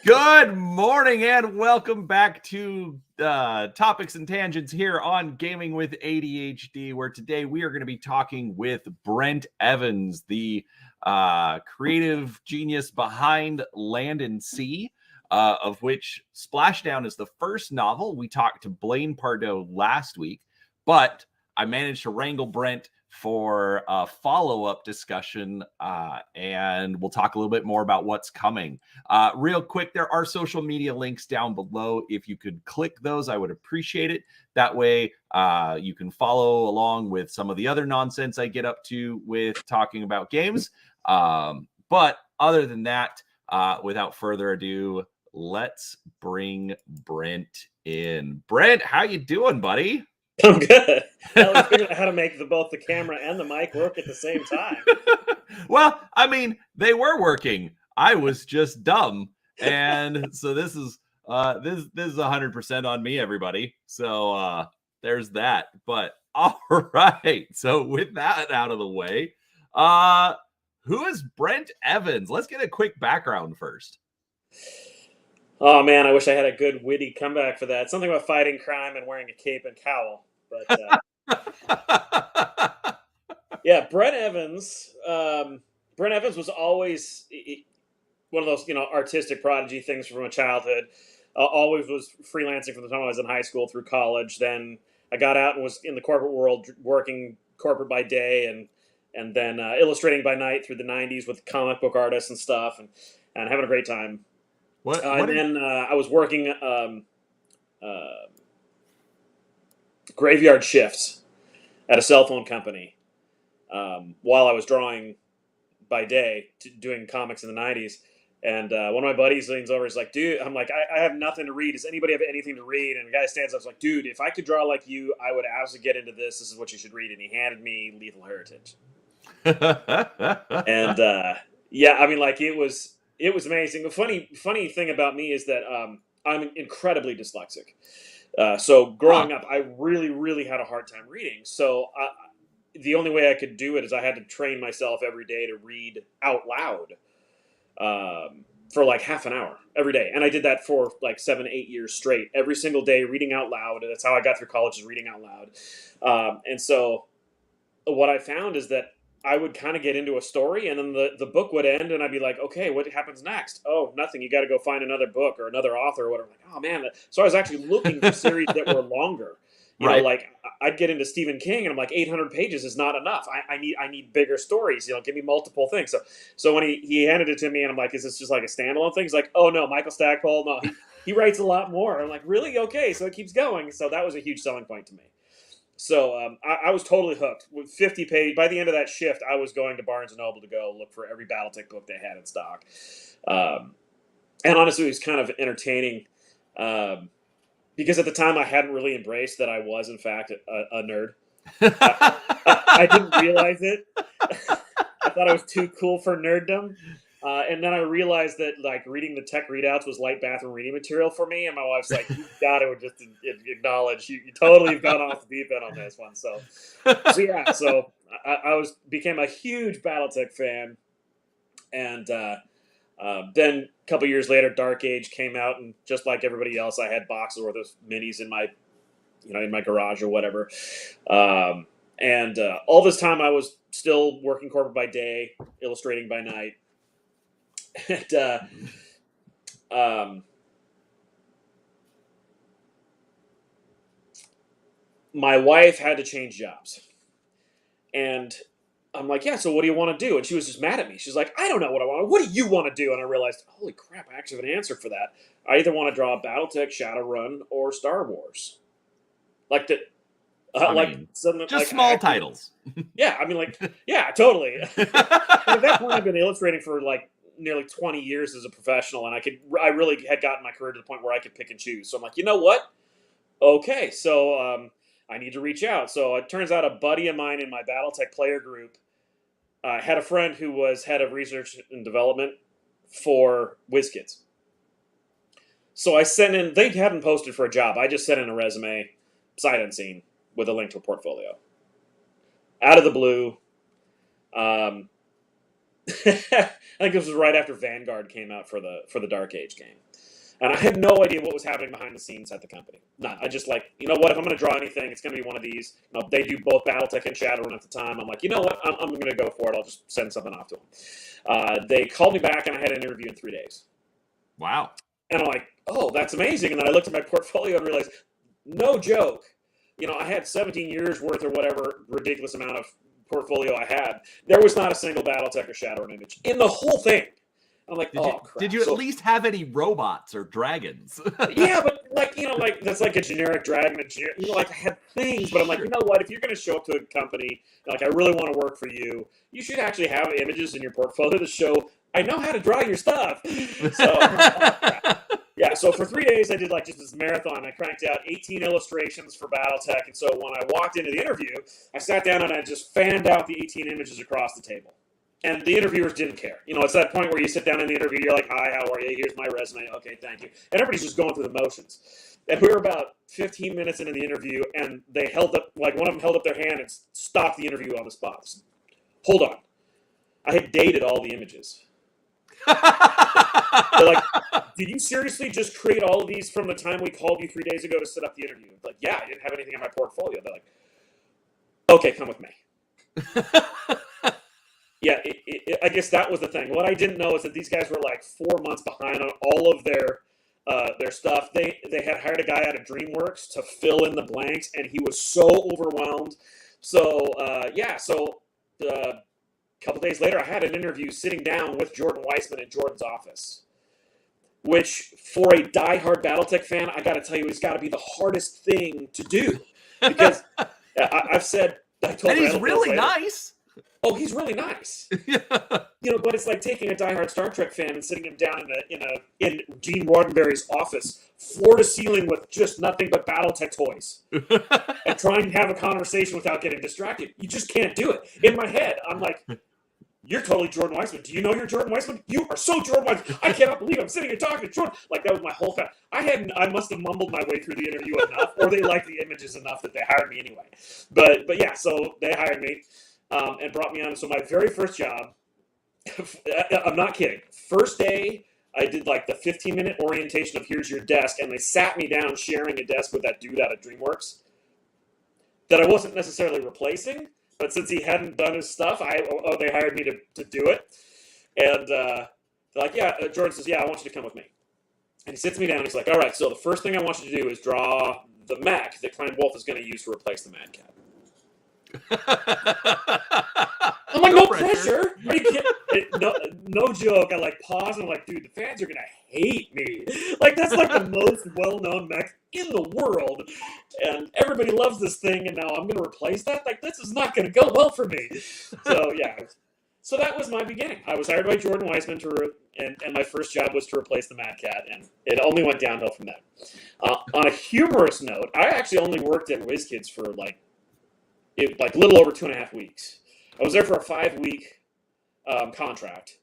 Good morning and welcome back to Topics and Tangents here on Gaming with ADHD, where today we are going to be talking with Brent Evans, the creative genius behind Land and Sea, of which Splashdown is the first novel. We talked to Blaine Pardoe last week, but I managed to wrangle Brent for a follow-up discussion, and we'll talk a little bit more about what's coming. Real quick, there are social media links down below. If you could click those, I would appreciate it. That way, you can follow along with some of the other nonsense I get up to with talking about games. But other than that, without further ado, let's bring Brent in. Brent, how you doing, buddy? I'm good. I was figuring out how to make both the camera and the mic work at the same time. Well, I mean, they were working. I was just dumb, and so this is 100% on me, everybody. So there's that. But all right. So with that out of the way, who is Brent Evans? Let's get a quick background first. Oh man, I wish I had a good witty comeback for that. Something about fighting crime and wearing a cape and cowl. But yeah, Brent Evans. Brent Evans was always one of those, artistic prodigy things from a childhood. Always was freelancing from the time I was in high school through college. Then I got out and was in the corporate world, working corporate by day and then illustrating by night through the '90s with comic book artists and stuff, and having a great time. Then I was working graveyard shifts at a cell phone company while I was drawing by day, doing comics in the '90s. And one of my buddies leans over, is like, dude, I'm like, I have nothing to read. Does anybody have anything to read? And the guy stands up, is like, dude, if I could draw like you, I would absolutely get into this. This is what you should read. And he handed me Lethal Heritage. And yeah, I mean, like it was amazing. The funny thing about me is that I'm incredibly dyslexic. So growing up, I really had a hard time reading. So the only way I could do it is I had to train myself every day to read out loud for like half an hour every day. And I did that for like 7-8 years straight, every single day, reading out loud. And that's how I got through college, is reading out loud. And so what I found is that I would kind of get into a story, and then the book would end, and I'd be like, okay, what happens next? Oh, nothing. You got to go find another book or another author or whatever. Like, oh man. So I was actually looking for series that were longer. You know, like I'd get into Stephen King, and I'm like, 800 pages is not enough. I need bigger stories. Give me multiple things. So when he handed it to me, and I'm like, is this just like a standalone thing? He's like, oh no, Michael Stackpole, no, he writes a lot more. I'm like, really? Okay, so it keeps going. So that was a huge selling point to me. So I was totally hooked. With 50 pages, by the end of that shift, I was going to Barnes & Noble to go look for every Battletech book they had in stock. And honestly, it was kind of entertaining because at the time I hadn't really embraced that I was, in fact, a nerd. I didn't realize it. I thought I was too cool for nerddom. And then I realized that like reading the tech readouts was light bathroom reading material for me. And my wife's like, you got to just acknowledge you totally have gone off the deep end on this one. So yeah, so I became a huge Battletech fan. And then a couple years later, Dark Age came out, and just like everybody else, I had boxes worth of minis in my garage or whatever. And all this time I was still working corporate by day, illustrating by night. And my wife had to change jobs, and I'm like, yeah, so what do you want to do? And she was just mad at me. She's like, I don't know what I want. What do you want to do? And I realized, holy crap, I actually have an answer for that. I either want to draw Battletech, Shadowrun, or Star Wars. Like that. Just small titles. Yeah, I mean, like, yeah, totally. At that point, I've been illustrating for like nearly 20 years as a professional, and I really had gotten my career to the point where I could pick and choose. So I'm like, you know what? Okay, so I need to reach out. So it turns out a buddy of mine in my Battletech player group had a friend who was head of research and development for WizKids. So I sent in, they hadn't posted for a job. I just sent in a resume, sight unseen, with a link to a portfolio. Out of the blue. I think this was right after Vanguard came out for the Dark Age game. And I had no idea what was happening behind the scenes at the company. None. I just like, you know what, if I'm going to draw anything, it's going to be one of these. You know, they do both Battletech and Shadowrun at the time. I'm like, you know what, I'm going to go for it. I'll just send something off to them. They called me back, and I had an interview in 3 days. Wow. And I'm like, oh, that's amazing. And then I looked at my portfolio and realized, no joke. You know, I had 17 years worth or whatever ridiculous amount of portfolio I had. There was not a single Battletech or Shadowrun image in the whole thing. I'm like, crap. Did you at least have any robots or dragons? Yeah, but like, you know, like that's like a generic dragon. You know, like I had things, but I'm like, you know what? If you're going to show up to a company, like I really want to work for you, you should actually have images in your portfolio to show I know how to draw your stuff. So, yeah. So for 3 days, I did like just this marathon. I cranked out 18 illustrations for Battletech, and so when I walked into the interview, I sat down and I just fanned out the 18 images across the table. And the interviewers didn't care. You know, it's that point where you sit down in the interview, you're like, hi, how are you? Here's my resume. Okay, thank you. And everybody's just going through the motions. And we were about 15 minutes into the interview, and they held up, like one of them held up their hand and stopped the interview on the spot. Hold on. I had dated all the images. They're like, did you seriously just create all of these from the time we called you 3 days ago to set up the interview? Like, yeah, I didn't have anything in my portfolio. They're like, okay, come with me. Yeah, I guess that was the thing. What I didn't know is that these guys were like 4 months behind on all of their stuff. They had hired a guy out of DreamWorks to fill in the blanks, and he was so overwhelmed. So a couple days later, I had an interview sitting down with Jordan Weissman in Jordan's office, which for a diehard Battletech fan, I got to tell you, it's got to be the hardest thing to do because I've said I told and he's really nice. Oh, he's really nice. You know, but it's like taking a diehard Star Trek fan and sitting him down in Gene Roddenberry's office, floor to ceiling with just nothing but Battletech toys, and trying to have a conversation without getting distracted. You just can't do it. In my head, I'm like, "You're totally Jordan Weissman. Do you know you're Jordan Weissman? You are so Jordan Weissman. I cannot believe I'm sitting here talking to Jordan." Like that was my whole fan. I must have mumbled my way through the interview enough, or they liked the images enough that they hired me anyway. But yeah, so they hired me. And brought me on. So my very first job, I'm not kidding. First day, I did like the 15-minute orientation of here's your desk, and they sat me down sharing a desk with that dude out of DreamWorks that I wasn't necessarily replacing, but since he hadn't done his stuff, they hired me to do it. And they're like, yeah, Jordan says, yeah, I want you to come with me. And he sits me down, and he's like, all right, so the first thing I want you to do is draw the mech that Klein Wolf is going to use to replace the Mad Cat. I'm like, no pressure. Are you kidding? No joke. I like pause and I'm like, dude, the fans are gonna hate me. Like that's like the most well-known mech in the world, and everybody loves this thing. And now I'm gonna replace that. Like this is not gonna go well for me. So yeah. So that was my beginning. I was hired by Jordan Weissman and my first job was to replace the Mad Cat, and it only went downhill from there. On a humorous note, I actually only worked at WizKids for like a little over 2.5 weeks. I was there for a 5-week contract.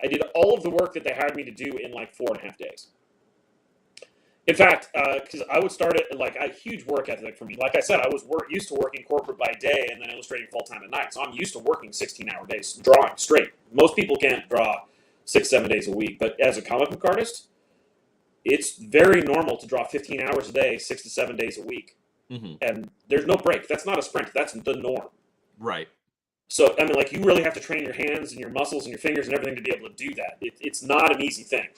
I did all of the work that they hired me to do in like 4.5 days. In fact, because I would start at like a huge work ethic for me. Like I said, I was used to working corporate by day and then illustrating full-time at night. So I'm used to working 16-hour days, drawing straight. Most people can't draw 6-7 days a week. But as a comic book artist, it's very normal to draw 15 hours a day, 6 to 7 days a week. Mm-hmm. And there's no break. That's not a sprint. That's the norm. Right. So, I mean, like, you really have to train your hands and your muscles and your fingers and everything to be able to do that. It's not an easy thing.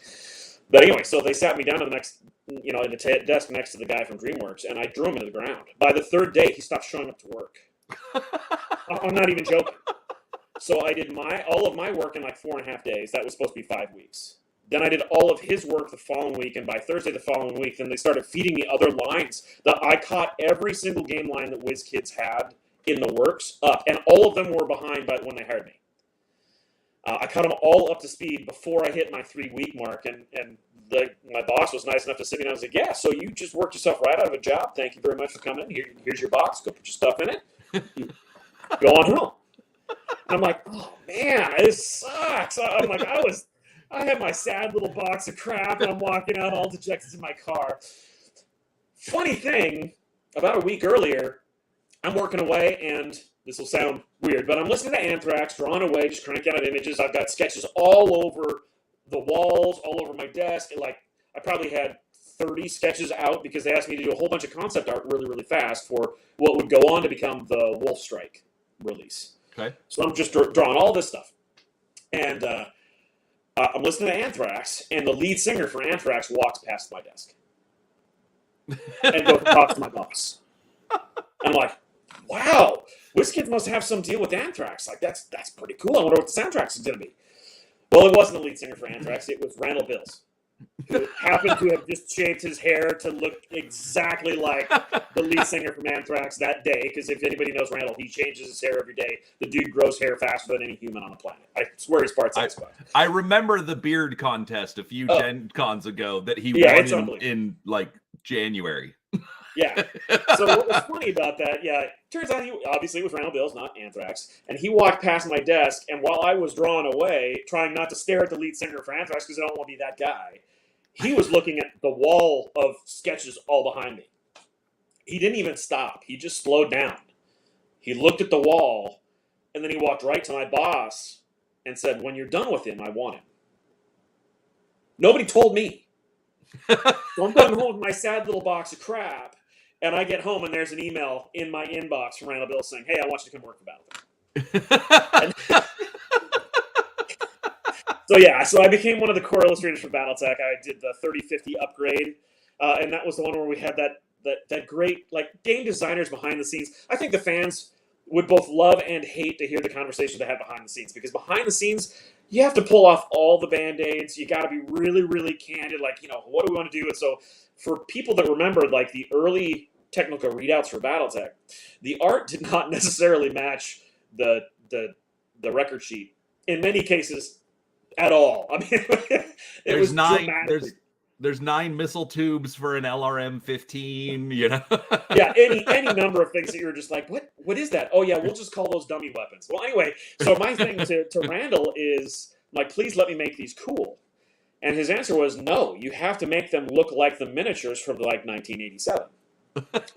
But anyway, so they sat me down to the next, in the desk next to the guy from DreamWorks, and I drew him into the ground. By the third day, he stopped showing up to work. I'm not even joking. So I did all of my work in like 4.5 days. That was supposed to be 5 weeks. Then I did all of his work the following week, and by Thursday the following week, then they started feeding me other lines. I caught every single game line that WizKids had in the works up, and all of them were behind by when they hired me. I caught them all up to speed before I hit my 3-week mark, and my boss was nice enough to sit me down and say, yeah, so you just worked yourself right out of a job. Thank you very much for coming. Here's your box. Go put your stuff in it. Go on home. I'm like, oh, man, this sucks. I'm like, I had my sad little box of crap, and I'm walking out all dejected in my car. Funny thing, about a week earlier, I'm working away, and this will sound weird, but I'm listening to Anthrax, drawn away, just cranking out images. I've got sketches all over the walls, all over my desk. And like, I probably had 30 sketches out because they asked me to do a whole bunch of concept art really, really fast for what would go on to become the Wolf Strike release. Okay. So I'm just drawing all this stuff. And I'm listening to Anthrax, and the lead singer for Anthrax walks past my desk and goes and talks to my boss. I'm like, wow, WizKids must have some deal with Anthrax. Like, that's pretty cool. I wonder what the soundtrack is going to be. Well, it wasn't the lead singer for Anthrax. It was Randall Bills, who happened to have just shaved his hair to look exactly like the lead singer from Anthrax that day. Because if anybody knows Randall, he changes his hair every day. The dude grows hair faster than any human on the planet. I swear his part's satisfied. I remember the beard contest a few Gen Cons ago that he won in like January. Yeah. So what was funny about that, it turns out he obviously was Randall Bills, not Anthrax. And he walked past my desk, and while I was drawn away, trying not to stare at the lead singer for Anthrax because I don't want to be that guy, he was looking at the wall of sketches all behind me. He didn't even stop. He just slowed down. He looked at the wall, and then he walked right to my boss and said, when you're done with him, I want him. Nobody told me. So I'm going home with my sad little box of crap, and I get home, and there's an email in my inbox from Randall Bills saying, hey, I want you to come work for Battletech. So I became one of the core illustrators for Battletech. I did the 3050 upgrade, and that was the one where we had that great, like, game designers behind the scenes. I think the fans would both love and hate to hear the conversation they had behind the scenes, because behind the scenes, you have to pull off all the Band-Aids. You got to be really, really candid, like, what do we want to do? And so for people that remember, like, the early technical readouts for Battletech, the art did not necessarily match the record sheet in many cases at all. I mean, there's 9 missile tubes for an LRM-15, Yeah, any number of things that you're just like, what is that? Oh yeah, we'll just call those dummy weapons. Well, anyway, so my thing to Randall is like, please let me make these cool. And his answer was, no, you have to make them look like the miniatures from like 1987.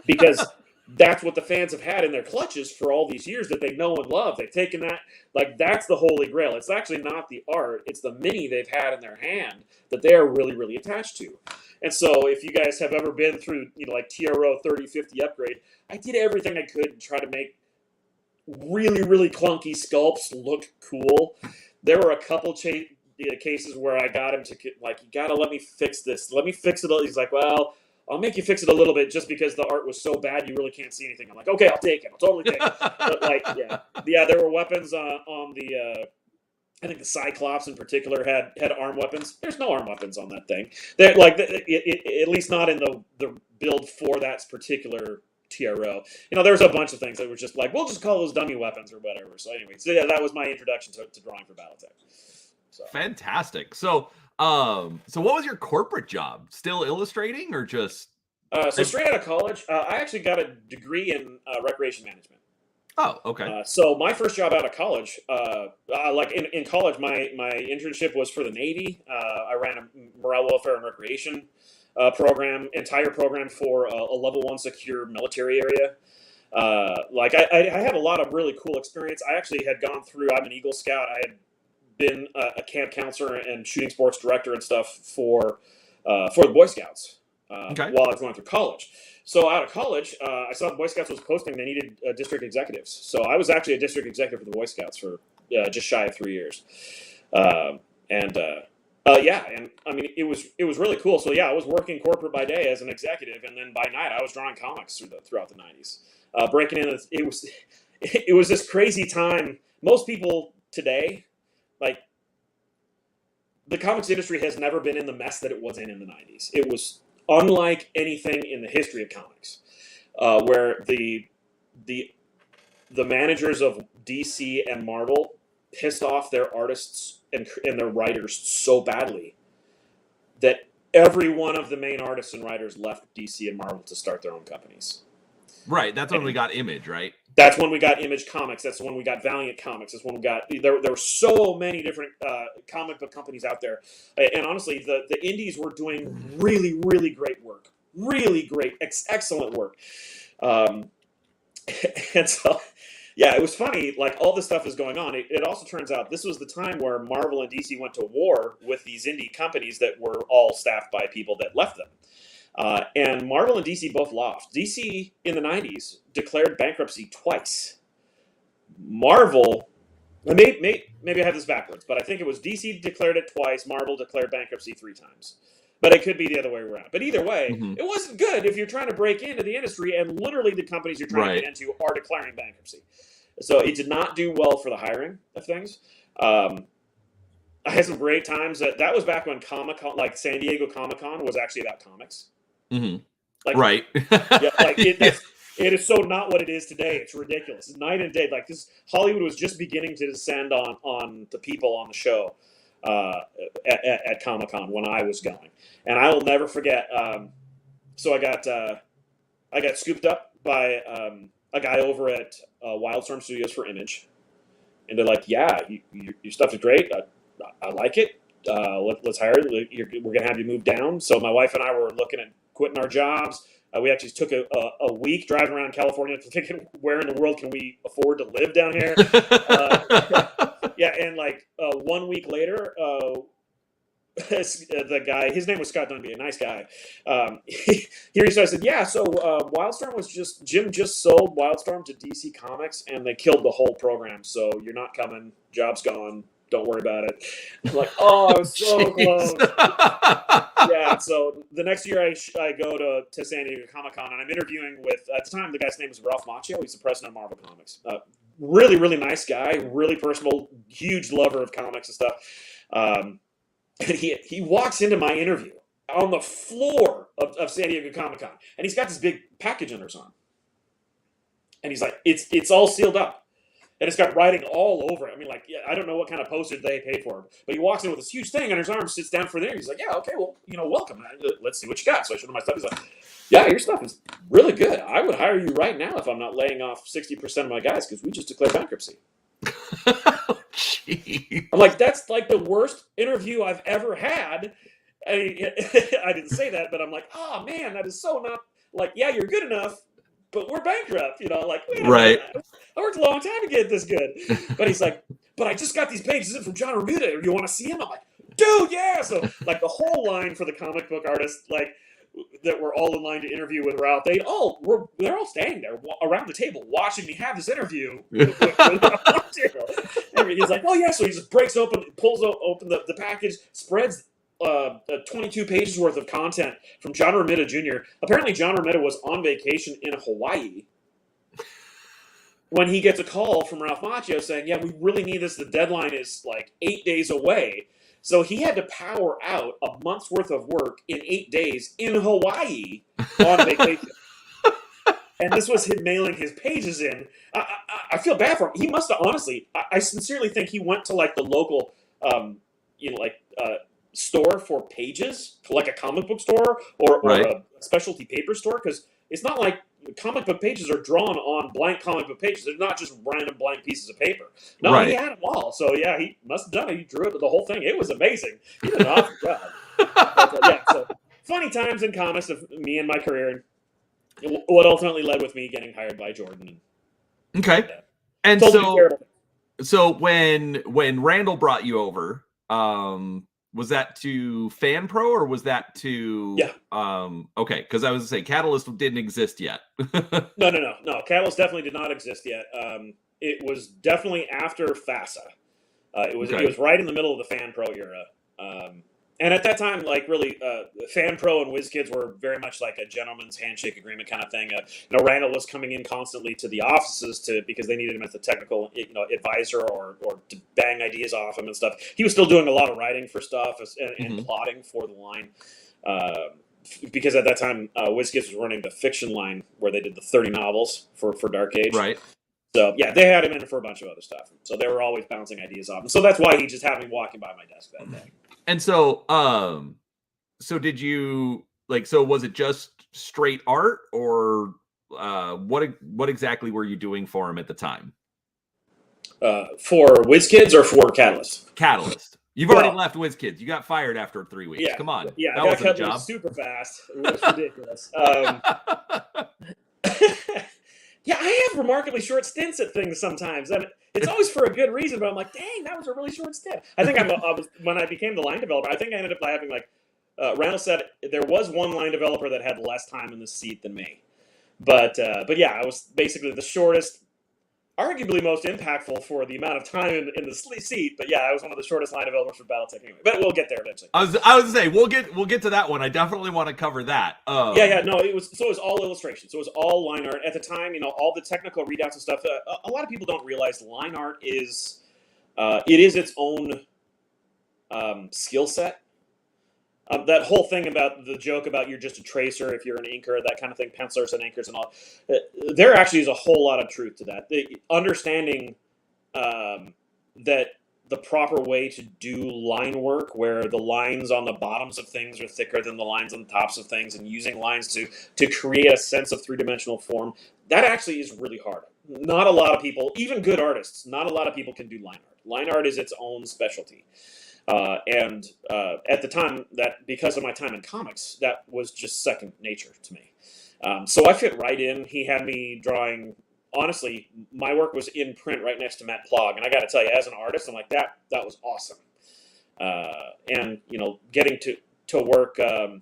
Because that's what the fans have had in their clutches for all these years that they know and love. They've taken that, like, that's the holy grail. It's actually not the art, it's the mini they've had in their hand that they are really, really attached to. And so if you guys have ever been through, like TRO 3050 upgrade, I did everything I could to try to make really, really clunky sculpts look cool. There were a couple cases where I got him to, like, you got to let me fix this. Let me fix it. He's like, well, I'll make you fix it a little bit just because the art was so bad you really can't see anything. I'm like, okay, I'll take it. I'll totally take it. But like, yeah, there were weapons on the, I think the Cyclops in particular had arm weapons. There's no arm weapons on that thing. They're like, at least not in the build for that particular TRO. There's a bunch of things that were just like, we'll just call those dummy weapons or whatever. So anyway, that was my introduction to drawing for Battletech. So. Fantastic. So what was your corporate job? Still illustrating or just? So straight out of college, I actually got a degree in recreation management. Oh, okay. So my first job out of college, like in college, my internship was for the Navy. I ran a morale, welfare, and recreation entire program for a level 1 secure military area. Like I had a lot of really cool experience. I actually had gone through. I'm an Eagle Scout. I had been a camp counselor and shooting sports director and stuff for the Boy Scouts while I was going through college. So out of college, I saw the Boy Scouts was posting they needed district executives. So I was actually a district executive for the Boy Scouts for just shy of 3 years. And I mean it was really cool. So yeah, I was working corporate by day as an executive, and then by night I was drawing comics throughout the 90s. Breaking in, it was this crazy time. Most people today, like, the comics industry has never been in the mess that it was in the 90s. It was unlike anything in the history of comics, where the managers of DC and Marvel pissed off their artists and their writers so badly that every one of the main artists and writers left DC and Marvel to start their own companies. Right, that's when we got Image, right? That's when we got Image Comics. That's when we got Valiant Comics. That's when we got there were so many different comic book companies out there, and honestly, the indies were doing really, really great work, really great, excellent work, and so Yeah, it was funny. Like all this stuff is going on. It also turns out this was the time where Marvel and DC went to war with these indie companies that were all staffed by people that left them. And Marvel and DC both lost. DC in the 90s declared bankruptcy twice. Marvel, maybe I have this backwards, but I think it was DC declared it twice, Marvel declared bankruptcy 3 times. But it could be the other way around. But either way, it wasn't good if you're trying to break into the industry and literally the companies you're trying to get into are declaring bankruptcy. So it did not do well for the hiring of things. I had some great times. That was back when Comic-Con, like San Diego Comic-Con, was actually about comics. Like, right. Yeah, like it is so not what it is today. It's ridiculous. It's night and day. Like this, Hollywood was just beginning to descend on the people on the show at Comic-Con when I was going, and I will never forget. So I got scooped up by a guy over at Wildstorm Studios for Image, and they're like, "Yeah, your stuff is great. I like it. Let's hire you. We're gonna have you move down." So my wife and I were looking at quitting our jobs. We actually took a week driving around California thinking, where in the world can we afford to live down here? Yeah, and like 1 week later, the guy, his name was Scott Dunby, a nice guy. He said, "Yeah, so Wildstorm Jim just sold Wildstorm to DC Comics, and they killed the whole program. So you're not coming. Job's gone. Don't worry about it." I'm like, "Oh, I was so close." Yeah, so the next year I go to San Diego Comic-Con, and I'm interviewing with, at the time, the guy's name was Ralph Macchio. He's the president of Marvel Comics. Really, really nice guy, really personable, huge lover of comics and stuff. And he walks into my interview on the floor of San Diego Comic-Con, and he's got this big package under his arm. And he's like, it's all sealed up. And it's got writing all over it. I mean, like, yeah, I don't know what kind of postage they paid for him. But he walks in with this huge thing on his arm, sits down for there. He's like, "Yeah, okay, well, welcome. Let's see what you got." So I showed him my stuff. He's like, "Yeah, your stuff is really good. I would hire you right now if I'm not laying off 60% of my guys because we just declared bankruptcy." I'm like, that's like the worst interview I've ever had. I didn't say that, but I'm like, "Oh, man, that is so not, like, yeah, you're good enough, but we're bankrupt." Like, right. I worked a long time to get this good. But he's like, "But I just got these pages in from John Romita. You want to see him?" I'm like, "Dude, yeah." So like the whole line for the comic book artists, like that were all in line to interview with Ralph, they're all standing there around the table watching me have this interview. And he's like, "Oh yeah." So he just breaks open, pulls open the package, spreads 22 pages worth of content from John Romita Jr. Apparently, John Romita was on vacation in Hawaii when he gets a call from Ralph Macchio saying, "Yeah, we really need this. The deadline is like 8 days away." So he had to power out a month's worth of work in 8 days in Hawaii on vacation. And this was him mailing his pages in. I feel bad for him. He must have, honestly, I sincerely think he went to like the local, store for pages, like a comic book store or a specialty paper store, because it's not like comic book pages are drawn on blank comic book pages. They're not just random blank pieces of paper. No, he had them all. So yeah, he must have done it. He drew it, the whole thing. It was amazing. He did an awesome job. But, so funny times in comics of me and my career, and what ultimately led with me getting hired by Jordan. Okay. And so when Randall brought you over, was that to Fan Pro or was that to? Yeah. Okay, because I was gonna say Catalyst didn't exist yet. No. Catalyst definitely did not exist yet. It was definitely after FASA. It was right in the middle of the Fan Pro era. And at that time, like really, Fan Pro and WizKids were very much like a gentleman's handshake agreement kind of thing. Randall was coming in constantly to the offices because they needed him as a technical, advisor or to bang ideas off him and stuff. He was still doing a lot of writing for stuff and plotting for the line. Because at that time, WizKids was running the fiction line where they did the 30 novels for Dark Age. Right. So yeah, they had him in for a bunch of other stuff. So they were always bouncing ideas off him. So that's why he just had me walking by my desk that day. And so, so did you so was it just straight art or what exactly were you doing for him at the time? For WizKids or for Catalyst? Catalyst. You've already left WizKids. You got fired after 3 weeks. Yeah, come on. Yeah, that I got cut job. Super fast. It was ridiculous. Yeah, I have remarkably short stints at things sometimes, and it's always for a good reason. But I'm like, dang, that was a really short stint. I think I was when I became the line developer. I think I ended up having like Randall said there was one line developer that had less time in the seat than me, but yeah, I was basically the shortest, arguably most impactful for the amount of time in the seat. But yeah, I was one of the shortest line developers for Battletech anyway. But we'll get there eventually. I was say we'll get to that one. I definitely want to cover that. Yeah. No, it was all illustration. So it was all line art at the time. All the technical readouts and stuff. A lot of people don't realize line art is it is its own skill set. That whole thing about the joke about you're just a tracer if you're an inker, that kind of thing, pencilers and inkers and all. There actually is a whole lot of truth to that. Understanding that the proper way to do line work, where the lines on the bottoms of things are thicker than the lines on the tops of things, and using lines to create a sense of three-dimensional form, that actually is really hard. Not a lot of people, even good artists, not a lot of people can do line art. Line art is its own specialty. And at the time, that because of my time in comics, that was just second nature to me. So I fit right in. He had me drawing. Honestly, my work was in print right next to Matt Plog, and I got to tell you, as an artist, I'm like that was awesome. And getting to work. That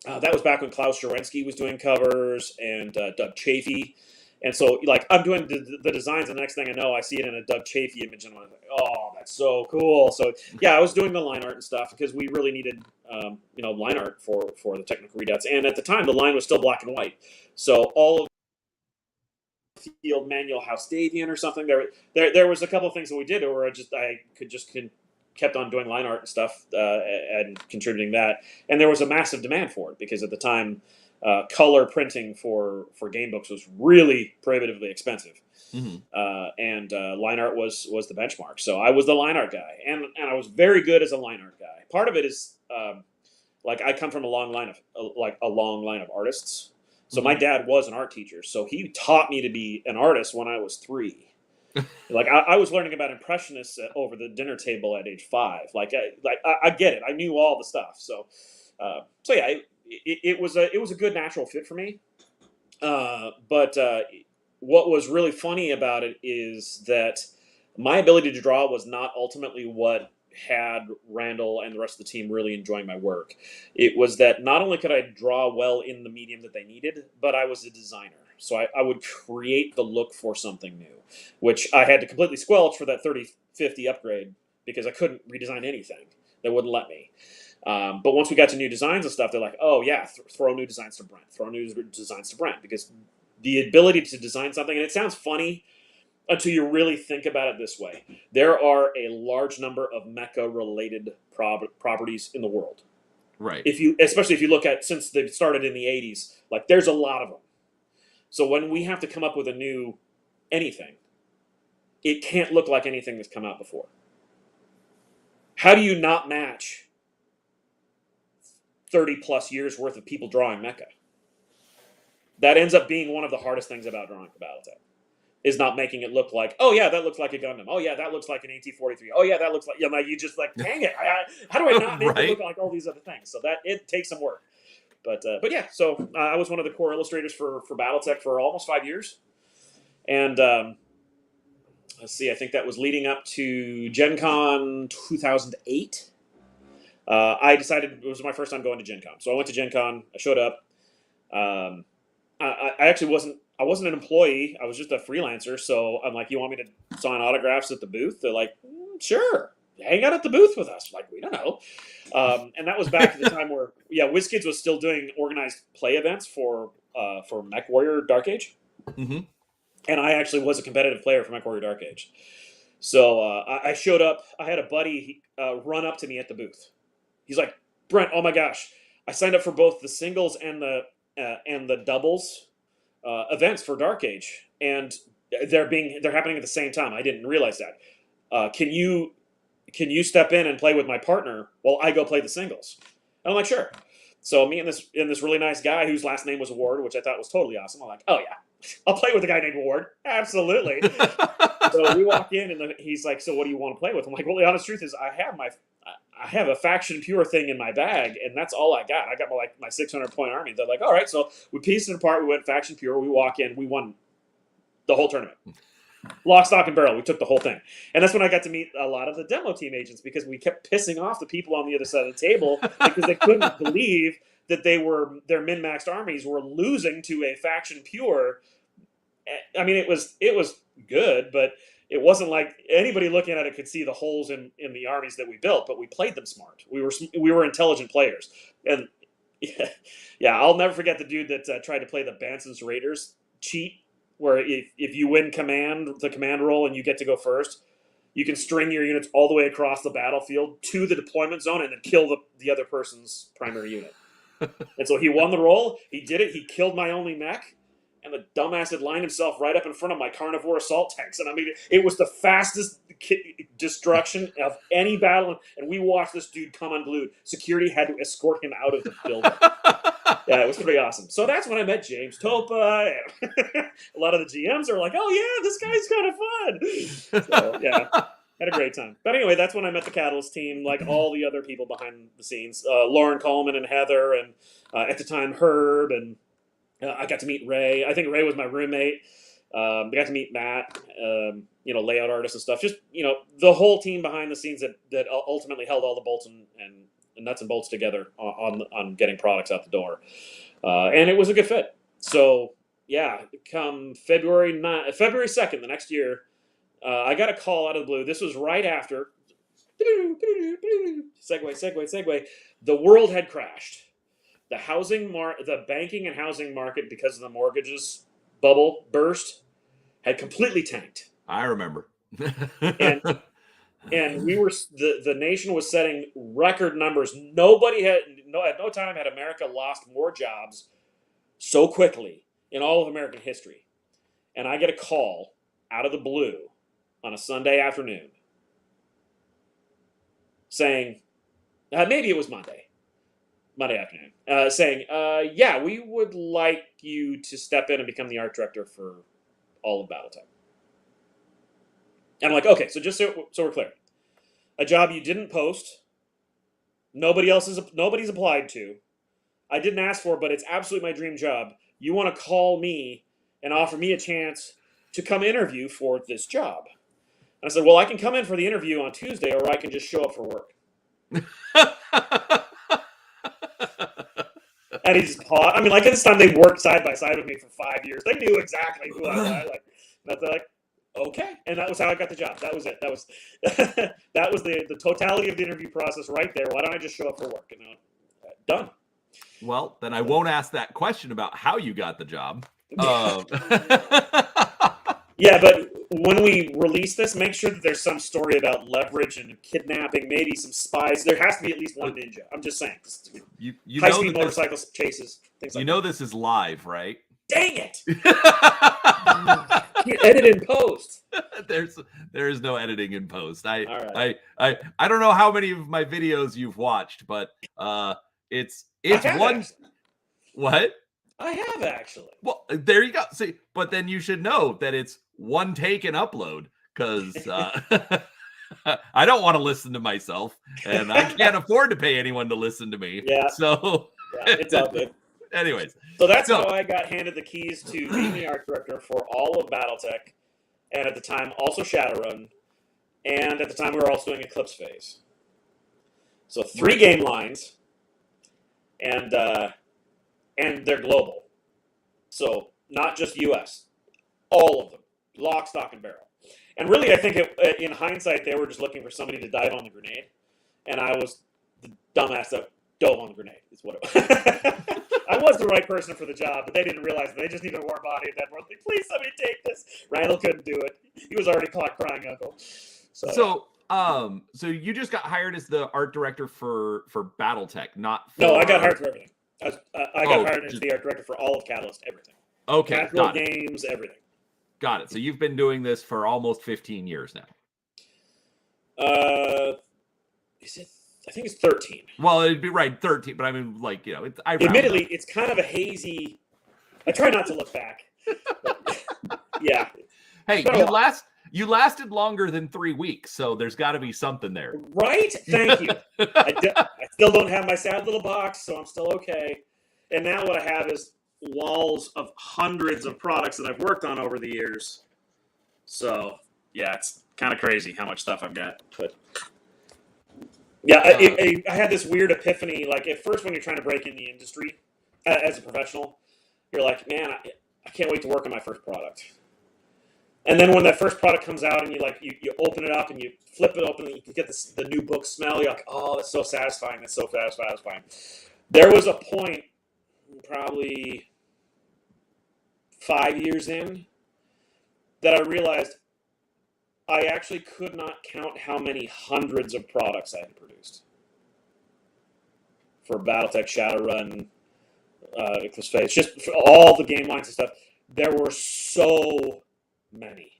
was back when Klaus Jarensky was doing covers and Doug Chafee. And so, like, I'm doing the designs, and the next thing I know, I see it in a Doug Chafee image, and I'm like, oh, that's so cool. So, yeah, I was doing the line art and stuff because we really needed, line art for the technical readouts. And at the time, the line was still black and white. So all of the field manual Houstavian or something, there was a couple of things that we did where I kept on doing line art and stuff and contributing that. And there was a massive demand for it because at the time, color printing for game books was really prohibitively expensive, and line art was the benchmark. So I was the line art guy, and I was very good as a line art guy. Part of it is I come from a long line of artists. So my dad was an art teacher, so he taught me to be an artist when I was 3. I was learning about impressionists over the dinner table at age 5. I get it. I knew all the stuff. So yeah. It was a good natural fit for me, but what was really funny about it is that my ability to draw was not ultimately what had Randall and the rest of the team really enjoying my work. It was that not only could I draw well in the medium that they needed, but I was a designer. So I would create the look for something new, which I had to completely squelch for that 3050 upgrade because I couldn't redesign anything. They wouldn't let me. But once we got to new designs and stuff, they're like, oh, yeah, throw new designs to Brent. Throw new designs to Brent. Because the ability to design something, and it sounds funny until you really think about it this way. There are a large number of mecha-related properties in the world. Right. Especially if you look at, since they started in the 80s, there's a lot of them. So when we have to come up with a new anything, it can't look like anything that's come out before. How do you not match 30 plus years worth of people drawing mecha? That ends up being one of the hardest things about drawing for Battletech, is not making it look like, oh yeah, that looks like a Gundam. Oh yeah, that looks like an AT-43. Oh yeah, that looks like, you just dang it. How do I not make it look like all these other things? So that it takes some work. But yeah, so I was one of the core illustrators for Battletech for almost 5 years. And let's see, I think that was leading up to Gen Con 2008. I decided it was my first time going to Gen Con. So I went to Gen Con, I showed up. I actually wasn't an employee. I was just a freelancer. So I'm like, you want me to sign autographs at the booth? They're like, sure. Hang out at the booth with us. Like, we don't know. And that was back at the time where, WizKids was still doing organized play events for MechWarrior Dark Age. Mm-hmm. And I actually was a competitive player for MechWarrior Dark Age. So I showed up. I had a buddy run up to me at the booth. He's like, Brent, oh my gosh, I signed up for both the singles and the doubles events for Dark Age, and they're happening at the same time. I didn't realize that. Can you step in and play with my partner while I go play the singles? And I'm like, sure. So me and this really nice guy whose last name was Ward, which I thought was totally awesome. I'm like, oh yeah, I'll play with a guy named Ward. Absolutely. So we walk in and he's like, so what do you want to play with? I'm like, well, the honest truth is I have a Faction Pure thing in my bag, and that's all I got. I got my 600 point army. They're like, all right, so we pieced it apart. We went Faction Pure. We walk in. We won The whole tournament. Lock, stock, and barrel. We took the whole thing. And that's when I got to meet a lot of the demo team agents because we kept pissing off the people on the other side of the table because they couldn't believe that their min-maxed armies were losing to a faction pure. I mean, it was good, but it wasn't like anybody looking at it could see the holes in the armies that we built, but we played them smart. We were intelligent players. And yeah, I'll never forget the dude that tried to play the Banson's Raiders cheat, where if you win the command roll and you get to go first, you can string your units all the way across the battlefield to the deployment zone and then kill the other person's primary unit. And so he won the roll. He did it. He killed my only mech. And the dumbass had lined himself right up in front of my carnivore assault tanks. And I mean, it was the fastest destruction of any battle. And we watched this dude come unglued. Security had to escort him out of the building. Yeah, it was pretty awesome. So that's when I met James Topa. And a lot of the GMs are like, oh, yeah, this guy's kind of fun. So, yeah, had a great time. But anyway, that's when I met the Catalyst team, like all the other people behind the scenes. Lauren Coleman and Heather, and at the time, Herb, and I got to meet Ray. I think Ray was my roommate. I got to meet Matt, layout artists and stuff. Just, the whole team behind the scenes that ultimately held all the bolts and nuts and bolts together on getting products out the door. And it was a good fit. So, yeah, come February 2nd, the next year, I got a call out of the blue. This was right after. Segue. The world had crashed. The banking and housing market, because of the mortgages bubble burst, had completely tanked. I remember. and we were the nation was setting record numbers. At no time had America lost more jobs so quickly in all of American history. And I get a call out of the blue on a Sunday afternoon saying, maybe it was Monday afternoon, saying, yeah, we would like you to step in and become the art director for all of Battletech. And I'm like, okay, so just so we're clear, a job you didn't post, nobody's applied to, I didn't ask for, but it's absolutely my dream job. You want to call me and offer me a chance to come interview for this job? And I said, well, I can come in for the interview on Tuesday, or I can just show up for work. And he just paused. I mean, like, at this time, they worked side by side with me for 5 years. They knew exactly who I was. They're like, okay. And that was how I got the job. That was it. That was the totality of the interview process right there. Why don't I just show up for work? And done. Well, then I won't ask that question about how you got the job. Yeah, but when we release this, make sure that there's some story about leverage and kidnapping, maybe some spies. There has to be at least one ninja. I'm just saying. High-speed motorcycle chases, things like that. This is live, right? Dang it! You edit in post. There is no editing in post. Right. I don't know how many of my videos you've watched, but it's one. Actually. What? I have actually. Well, there you go. See, but then you should know that it's one take and upload, because I don't want to listen to myself, and I can't afford to pay anyone to listen to me. Yeah. So yeah, it's all good. Anyways, so that's how I got handed the keys to being the art director for all of Battletech, and at the time also Shadowrun, and at the time we were also doing Eclipse Phase. So 3 game lines, and they're global. So not just US, all of them, lock, stock, and barrel. And really, I think in hindsight, they were just looking for somebody to dive on the grenade, and I was the dumbass that dove on the grenade. Is what it was. I was the right person for the job, but they didn't realize it. They just needed a warm body at that point. Like, please, somebody take this. Randall couldn't do it. He was already caught crying uncle. So you just got hired as the art director for Battletech, not for... No, I got hired for everything. I got hired as the art director for all of Catalyst, everything. Okay, Casual games, everything. Got it. So you've been doing this for almost 15 years now. Is it? I think it's 13. Well, it'd be right, 13. But I mean, like, admittedly, it's kind of a hazy. I try not to look back. But, yeah. Hey, you lasted longer than 3 weeks, so there's got to be something there, right? Thank you. I still don't have my sad little box, so I'm still okay. And now what I have is walls of hundreds of products that I've worked on over the years. So yeah, it's kind of crazy how much stuff I've got. But yeah, I had this weird epiphany. Like at first, when you're trying to break in the industry as a professional, you're like, man, I can't wait to work on my first product. And then when that first product comes out and you open it up and you flip it open and you get the new book smell, you're like, oh, that's so satisfying. That's so satisfying. There was a point, probably 5 years in, that I realized I actually could not count how many hundreds of products I had produced for Battletech, Shadowrun, Eclipse Phase, just for all the game lines and stuff. There were so many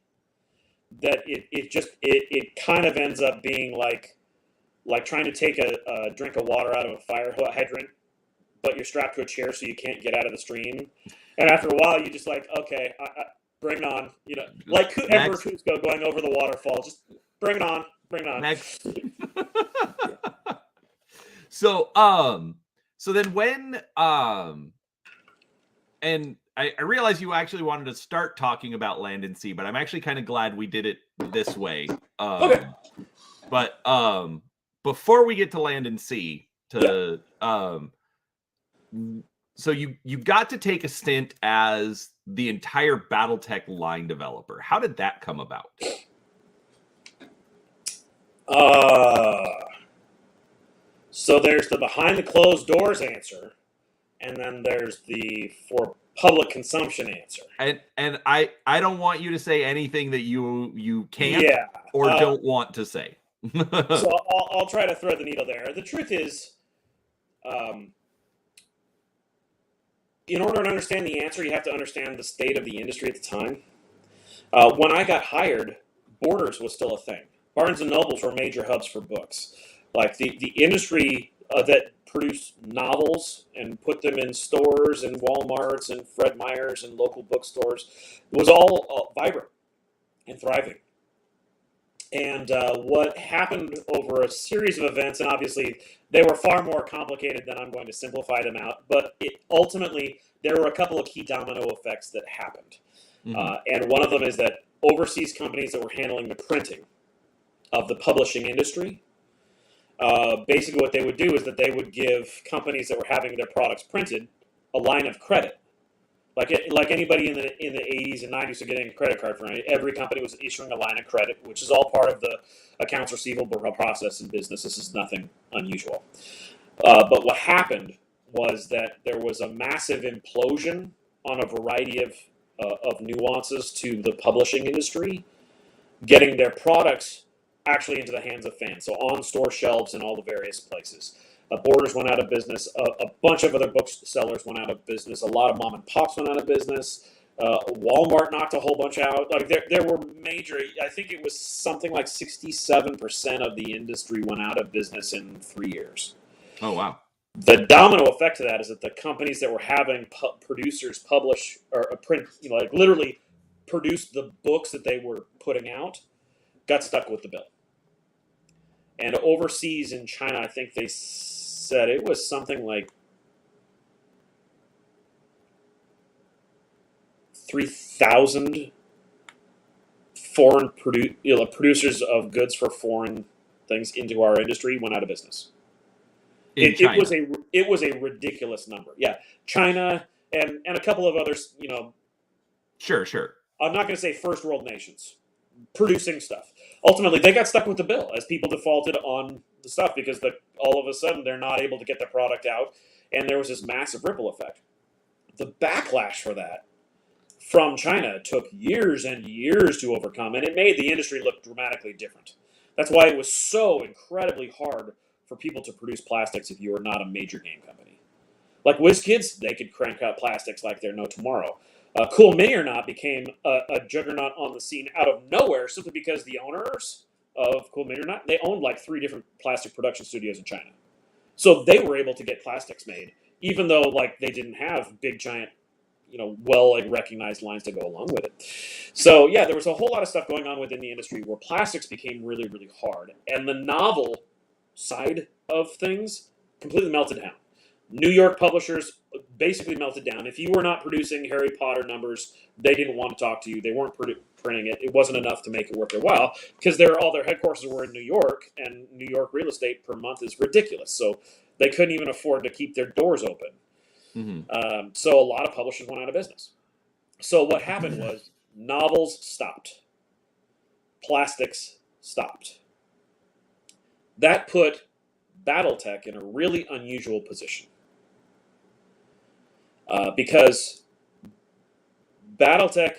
that it kind of ends up being like trying to take a drink of water out of a fire hydrant, but you're strapped to a chair so you can't get out of the stream. And after a while, you just like, okay, bring it on. You know, like Emperor Kuzco going over the waterfall. Just bring it on. Bring it on. Next. So then when and I realize you actually wanted to start talking about Land and Sea, but I'm actually kind of glad we did it this way. Okay. But before we get to Land and Sea, so you got to take a stint as the entire Battletech line developer. How did that come about? So there's the behind the closed doors answer, and then there's the for public consumption answer. And I don't want you to say anything that you can't or don't want to say. So I'll try to thread the needle there. The truth is, in order to understand the answer, you have to understand the state of the industry at the time. When I got hired, Borders was still a thing. Barnes and Nobles were major hubs for books. Like the industry that produced novels and put them in stores and Walmarts and Fred Meyers and local bookstores was all vibrant and thriving. And what happened over a series of events, and obviously they were far more complicated than I'm going to simplify them out, but ultimately there were a couple of key domino effects that happened. Mm-hmm. And one of them is that overseas companies that were handling the printing of the publishing industry, basically what they would do is that they would give companies that were having their products printed a line of credit. Like anybody in the 80s and 90s were getting a credit card for it. Every company was issuing a line of credit, which is all part of the accounts receivable process in business. This is nothing unusual. But what happened was that there was a massive implosion on a variety of nuances to the publishing industry, getting their products actually into the hands of fans. So on store shelves in all the various places. Borders went out of business. A bunch of other booksellers went out of business. A lot of mom and pops went out of business. Walmart knocked a whole bunch out. Like there were major. I think it was something like 67% of the industry went out of business in 3 years. Oh wow! The domino effect of that is that the companies that were having producers publish or print, like literally produce the books that they were putting out, got stuck with the bill. And overseas in China, I think they said it was something like 3,000 foreign producers of goods for foreign things into our industry went out of business. It was a ridiculous number. Yeah, China and a couple of others. Sure. I'm not going to say first world nations producing stuff. Ultimately, they got stuck with the bill as people defaulted on the stuff because all of a sudden they're not able to get the product out, and there was this massive ripple effect. The backlash for that from China took years and years to overcome, and it made the industry look dramatically different. That's why it was so incredibly hard for people to produce plastics if you were not a major game company. Like WizKids, they could crank out plastics like they're no tomorrow. Cool Mini or Not became a juggernaut on the scene out of nowhere simply because the owners of Cool Mini or Not, they owned like 3 different plastic production studios in China. So they were able to get plastics made, even though like they didn't have big, giant, recognized lines to go along with it. So yeah, there was a whole lot of stuff going on within the industry where plastics became really, really hard. And the novel side of things completely melted down. New York publishers basically melted down. If you were not producing Harry Potter numbers, they didn't want to talk to you. They weren't printing it. It wasn't enough to make it worth their while because all their headquarters were in New York, and New York real estate per month is ridiculous. So they couldn't even afford to keep their doors open. Mm-hmm. So a lot of publishers went out of business. So what happened was novels stopped. Plastics stopped. That put Battletech in a really unusual position. Because Battletech,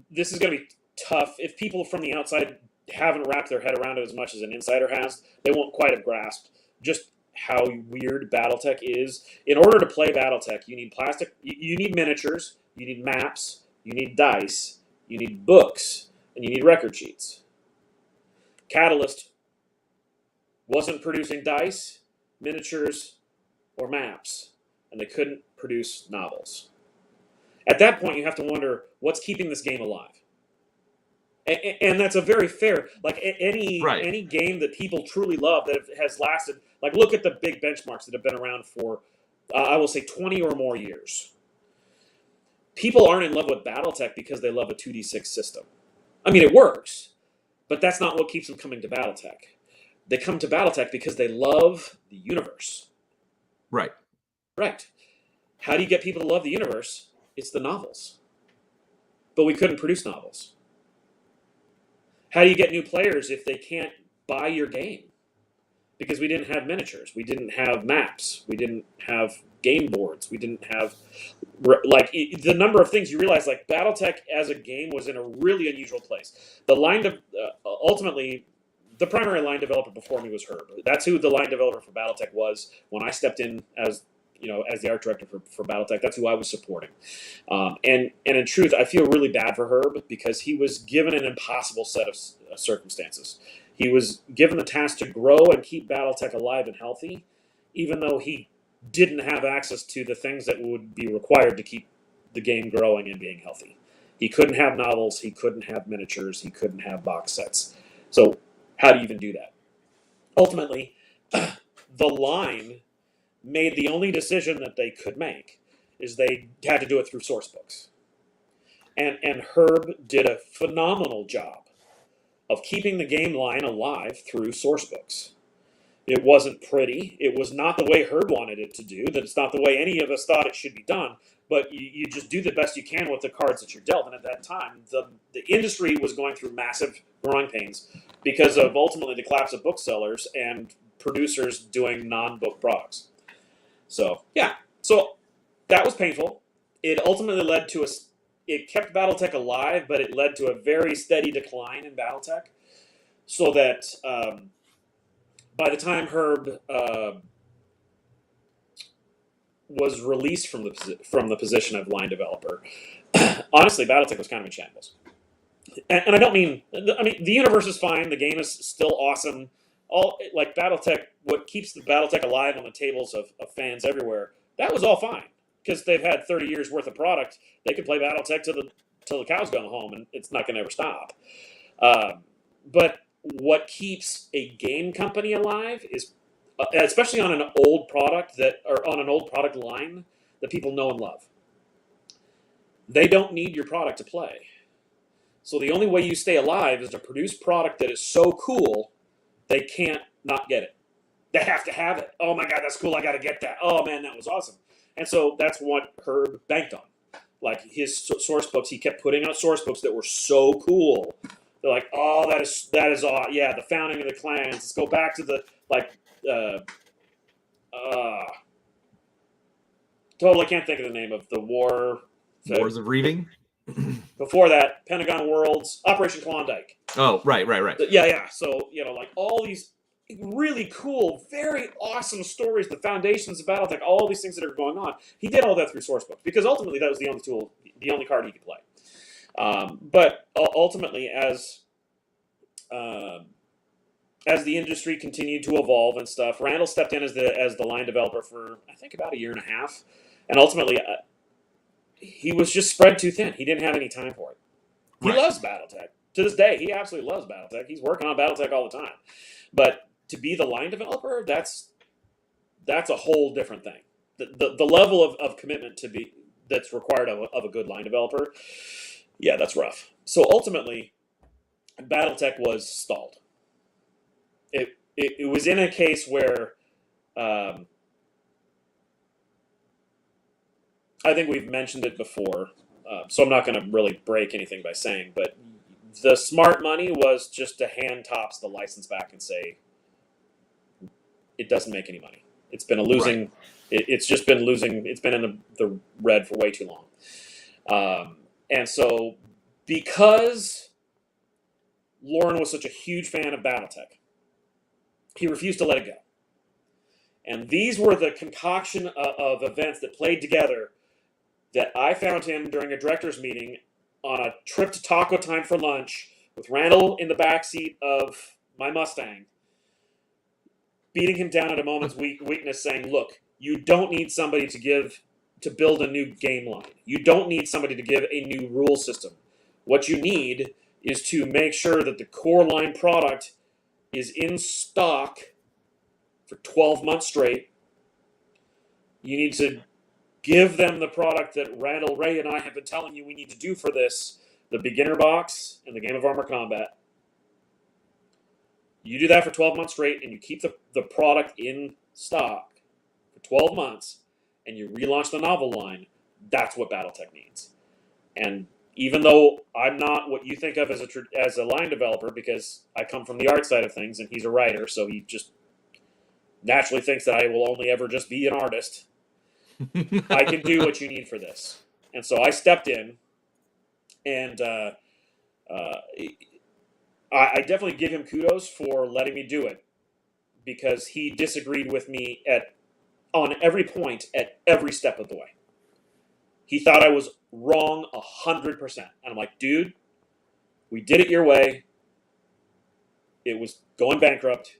this is going to be tough. If people from the outside haven't wrapped their head around it as much as an insider has, they won't quite have grasped just how weird Battletech is. In order to play Battletech, you need plastic, you need miniatures, you need maps, you need dice, you need books, and you need record sheets. Catalyst wasn't producing dice, miniatures, or maps, and they couldn't produce novels. At that point, you have to wonder what's keeping this game alive. And that's a very fair, like any game that people truly love that has lasted. Like look at the big benchmarks that have been around for, I will say, 20 or more years. People aren't in love with Battletech because they love a 2d6 system. I mean, it works, but that's not what keeps them coming to Battletech. They come to Battletech because they love the universe. Right. Right. How do you get people to love the universe? It's the novels. But we couldn't produce novels. How do you get new players if they can't buy your game? Because we didn't have miniatures. We didn't have maps. We didn't have game boards. We didn't have, like, the number of things you realize, like, Battletech as a game was in a really unusual place. Ultimately, the primary line developer before me was Herb. That's who the line developer for Battletech was when I stepped in as the art director for Battletech. That's who I was supporting. And in truth, I feel really bad for Herb because he was given an impossible set of circumstances. He was given the task to grow and keep Battletech alive and healthy, even though he didn't have access to the things that would be required to keep the game growing and being healthy. He couldn't have novels. He couldn't have miniatures. He couldn't have box sets. So how do you even do that? Ultimately, the line made the only decision that they could make is they had to do it through source books. And Herb did a phenomenal job of keeping the game line alive through source books. It wasn't pretty. It was not the way Herb wanted it to do. That's not the way any of us thought it should be done. But you just do the best you can with the cards that you're dealt. And at that time, the industry was going through massive growing pains because of ultimately the collapse of booksellers and producers doing non-book products. So, yeah. So that was painful. It ultimately led to it kept Battletech alive, but it led to a very steady decline in Battletech. So that by the time Herb was released from the position of line developer, honestly, Battletech was kind of in shambles. And I don't mean, the universe is fine. The game is still awesome. Like Battletech, what keeps the Battletech alive on the tables of fans everywhere, that was all fine. Because they've had 30 years worth of product. They could play Battletech till the cows go home, and it's not going to ever stop. But what keeps a game company alive is, especially on an old product or on an old product line that people know and love. They don't need your product to play. So the only way you stay alive is to produce product that is so cool they can't not get it. They have to have it. Oh my God, that's cool. I got to get that. Oh man, that was awesome. And so that's what Herb banked on. Like his source books, he kept putting out source books that were so cool. They're like, oh, that is yeah, the founding of the clans. Let's go back to the totally can't think of the name of the war. Wars of Reaving. Before that, Pentagon Worlds, Operation Klondike. Oh, right. Yeah. So like all these really cool, very awesome stories, the foundations of Battletech, all these things that are going on. He did all that through source books because ultimately that was the only tool, the only card he could play. But ultimately, as the industry continued to evolve and stuff, Randall stepped in as the line developer for I think about a year and a half, and ultimately he was just spread too thin. He didn't have any time for it. He loves Battletech to this day. He absolutely loves Battletech. He's working on Battletech all the time, but to be the line developer, that's that's a whole different thing. The level of commitment that's required of a good line developer, yeah, that's rough. So ultimately, Battletech was stalled. It was in a case where I think we've mentioned it before, so I'm not going to really break anything by saying, but the smart money was just to hand Topps the license back and say it doesn't make any money. It's been a losing. Right. It's just been losing. It's been in the red for way too long, and so because Lauren was such a huge fan of Battletech, he refused to let it go. And these were the concoction of events that played together that I found him during a director's meeting on a trip to Taco Time for lunch with Randall in the backseat of my Mustang, beating him down at a moment's weakness, saying, look, you don't need somebody to build a new game line. You don't need somebody to give a new rule system. What you need is to make sure that the core line product is in stock for 12 months straight. You need to give them the product that Randall, Ray, and I have been telling you we need to do for this, the beginner box and the Game of Armor Combat. You do that for 12 months straight, and you keep the product in stock for 12 months, and you relaunch the novel line. That's what Battletech needs. And even though I'm not what you think of as a line developer, because I come from the art side of things, and he's a writer, so he just naturally thinks that I will only ever just be an artist, I can do what you need for this. And so I stepped in, and I definitely give him kudos for letting me do it, because he disagreed with me on every point at every step of the way. He thought I was wrong 100%. And I'm like, dude, we did it your way. It was going bankrupt.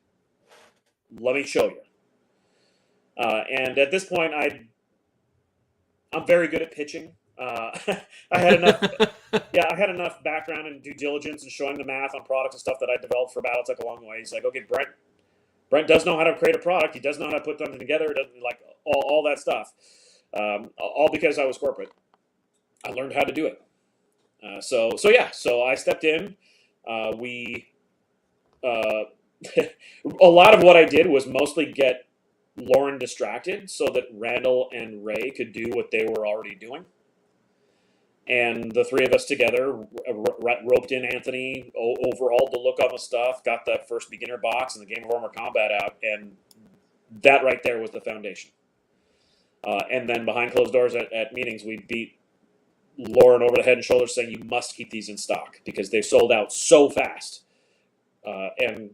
Let me show you. And at this point, I'm very good at pitching. I had enough background and due diligence and showing the math on products and stuff that I developed for Battletech along the way. He's like, okay, Brent does know how to create a product. He does know how to put something together. Doesn't like all that stuff. All because I was corporate. I learned how to do it. So I stepped in. A lot of what I did was mostly get Lauren distracted so that Randall and Ray could do what they were already doing. And the three of us together roped in Anthony, overhauled the look on the stuff, got the first beginner box and the Game of Armor Combat out, and that right there was the foundation. And then behind closed doors at meetings, we beat Lauren over the head and shoulders saying, you must keep these in stock because they sold out so fast. And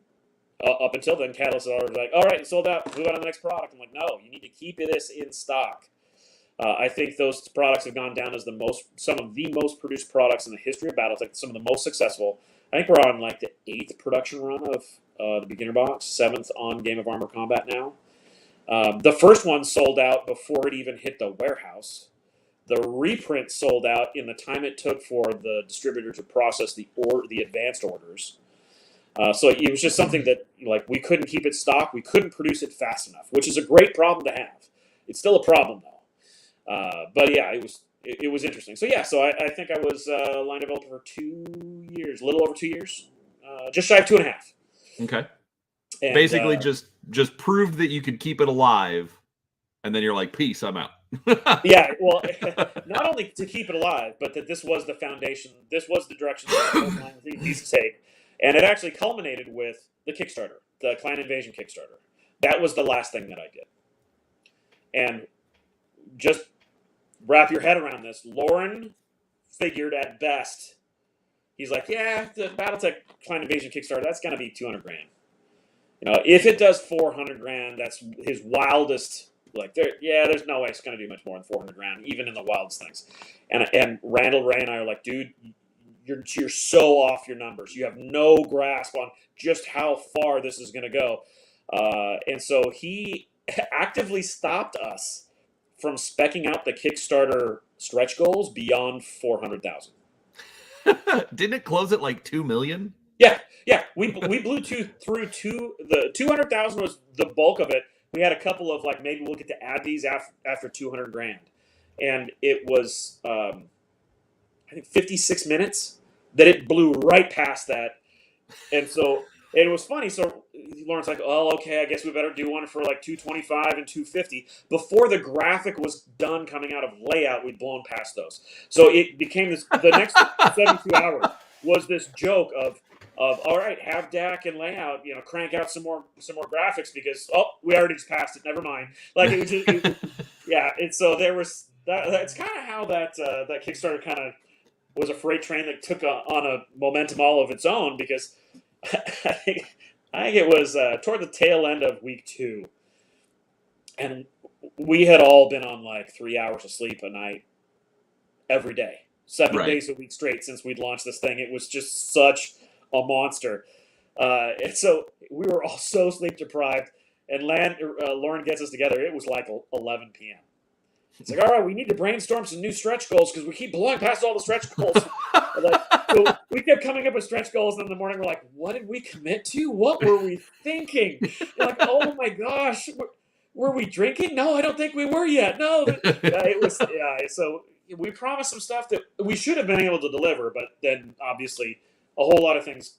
up until then, Catalyst was like, all right, sold out, move on to the next product. I'm like, no, you need to keep this in stock. I think those products have gone down as some of the most produced products in the history of Battletech, some of the most successful. I think we're on like the 8th production run of the beginner box, 7th on Game of Armor Combat now. The first one sold out before it even hit the warehouse. The reprint sold out in the time it took for the distributor to process the advanced orders. So it was just something that we couldn't keep it stock. We couldn't produce it fast enough, which is a great problem to have. It's still a problem though. But yeah, it was interesting. So yeah, I think I was a line developer for 2 years, a little over 2 years, just shy of 2.5. Okay. And, basically just proved that you could keep it alive, and then you're like, peace, I'm out. Yeah, well, not only to keep it alive, but that this was the foundation. This was the direction that the needs to take. And it actually culminated with the Kickstarter, the Clan Invasion Kickstarter. That was the last thing that I did. And just wrap your head around this. Lauren figured at best, he's like, yeah, the Battletech Clan Invasion Kickstarter, that's going to be $200,000. If it does $400,000, that's his wildest. There's no way it's going to do much more than $400,000, even in the wildest things. And Randall, Ray, and I are like, dude, you're so off your numbers. You have no grasp on just how far this is going to go. And so he actively stopped us from speccing out the Kickstarter stretch goals beyond 400,000. Didn't it close at like 2 million? Yeah. We blew through the 200,000 was the bulk of it. we had a couple of like maybe we'll get to add these after 200 grand, and it was I think 56 minutes that it blew right past that, and so it was funny. So Lauren's like, "Oh, okay, I guess we better do one for like 225 and 250." Before the graphic was done coming out of layout, we'd blown past those. So it became this. The next 72 hours was this joke of all right, have DAC and layout, crank out some more graphics because we already just passed it. Never mind. Like it was just, yeah. And so there was that. That's kind of how that Kickstarter kind of was a freight train that took on a momentum all of its own because I think it was toward the tail end of week 2, and we had all been on like 3 hours of sleep a night every day, 7 days a week straight since we'd launched this thing. It was just such a monster, and so we were all so sleep deprived. And Lauren gets us together. It was like 11 p.m. It's like, all right, we need to brainstorm some new stretch goals because we keep blowing past all the stretch goals. So we kept coming up with stretch goals, and in the morning we're like, what did we commit to? What were we thinking? You're like, oh my gosh, were we drinking? No, I don't think we were yet. No, it was. Yeah, so we promised some stuff that we should have been able to deliver, but then obviously a whole lot of things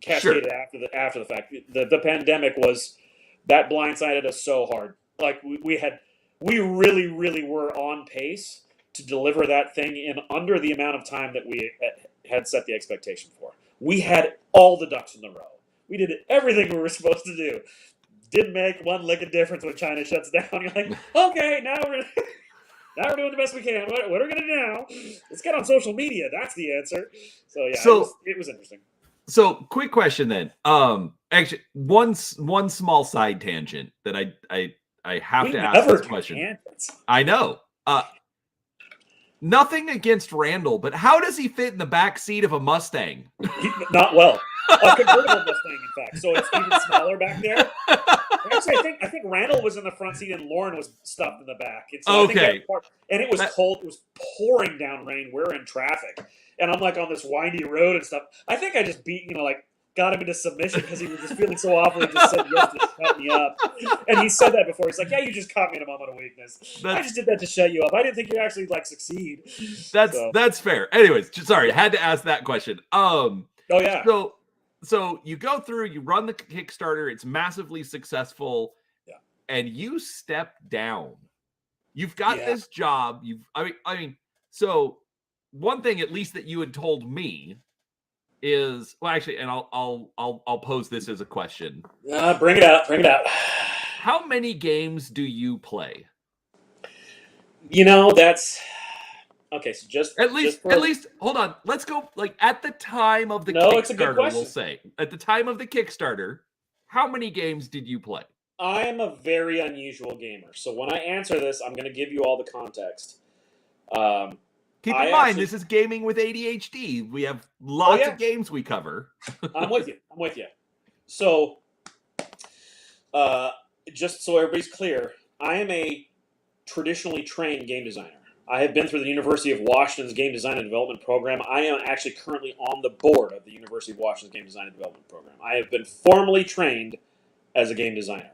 cascaded after the fact. The pandemic was that blindsided us so hard. Like we really, really were on pace to deliver that thing in under the amount of time that we had set the expectation for. We had all the ducks in the row. We did everything we were supposed to do. Didn't make one lick of difference when China shuts down. You're like, okay, now we're doing the best we can. What are we going to do now? Let's get on social media. That's the answer. So, yeah, it was interesting. So, quick question then. Actually, one small side tangent that I have to ask this question. Tangents. I know. Nothing against Randall, but how does he fit in the back seat of a Mustang? Not well. A convertible Mustang, in fact. So it's even smaller back there. Actually, I think Randall was in the front seat and Lauren was stuffed in the back. And so okay. And it was cold. It was pouring down rain. We're in traffic. And I'm like on this windy road and stuff. I think I just got him into submission because he was just feeling so awful. He just said yes to shut me up. And he said that before. He's like, yeah, you just caught me in a moment of weakness. I just did that to shut you up. I didn't think you'd actually succeed. That's fair. Anyways, sorry, I had to ask that question. Oh yeah. So you go through, you run the Kickstarter, it's massively successful, and you step down. You've got this job. I mean, so one thing at least that you had told me is, well, actually, and I'll pose this as a question. Bring it out. How many games do you play? That's okay. So at least hold on. Let's go at the time of the Kickstarter. It's a good question. We'll say at the time of the Kickstarter, how many games did you play? I am a very unusual gamer, so when I answer this, I'm going to give you all the context. Keep in mind, this is Gaming with ADHD. We have lots of games we cover. I'm with you. So, just so everybody's clear, I am a traditionally trained game designer. I have been through the University of Washington's Game Design and Development Program. I am actually currently on the board of the University of Washington's Game Design and Development Program. I have been formally trained as a game designer.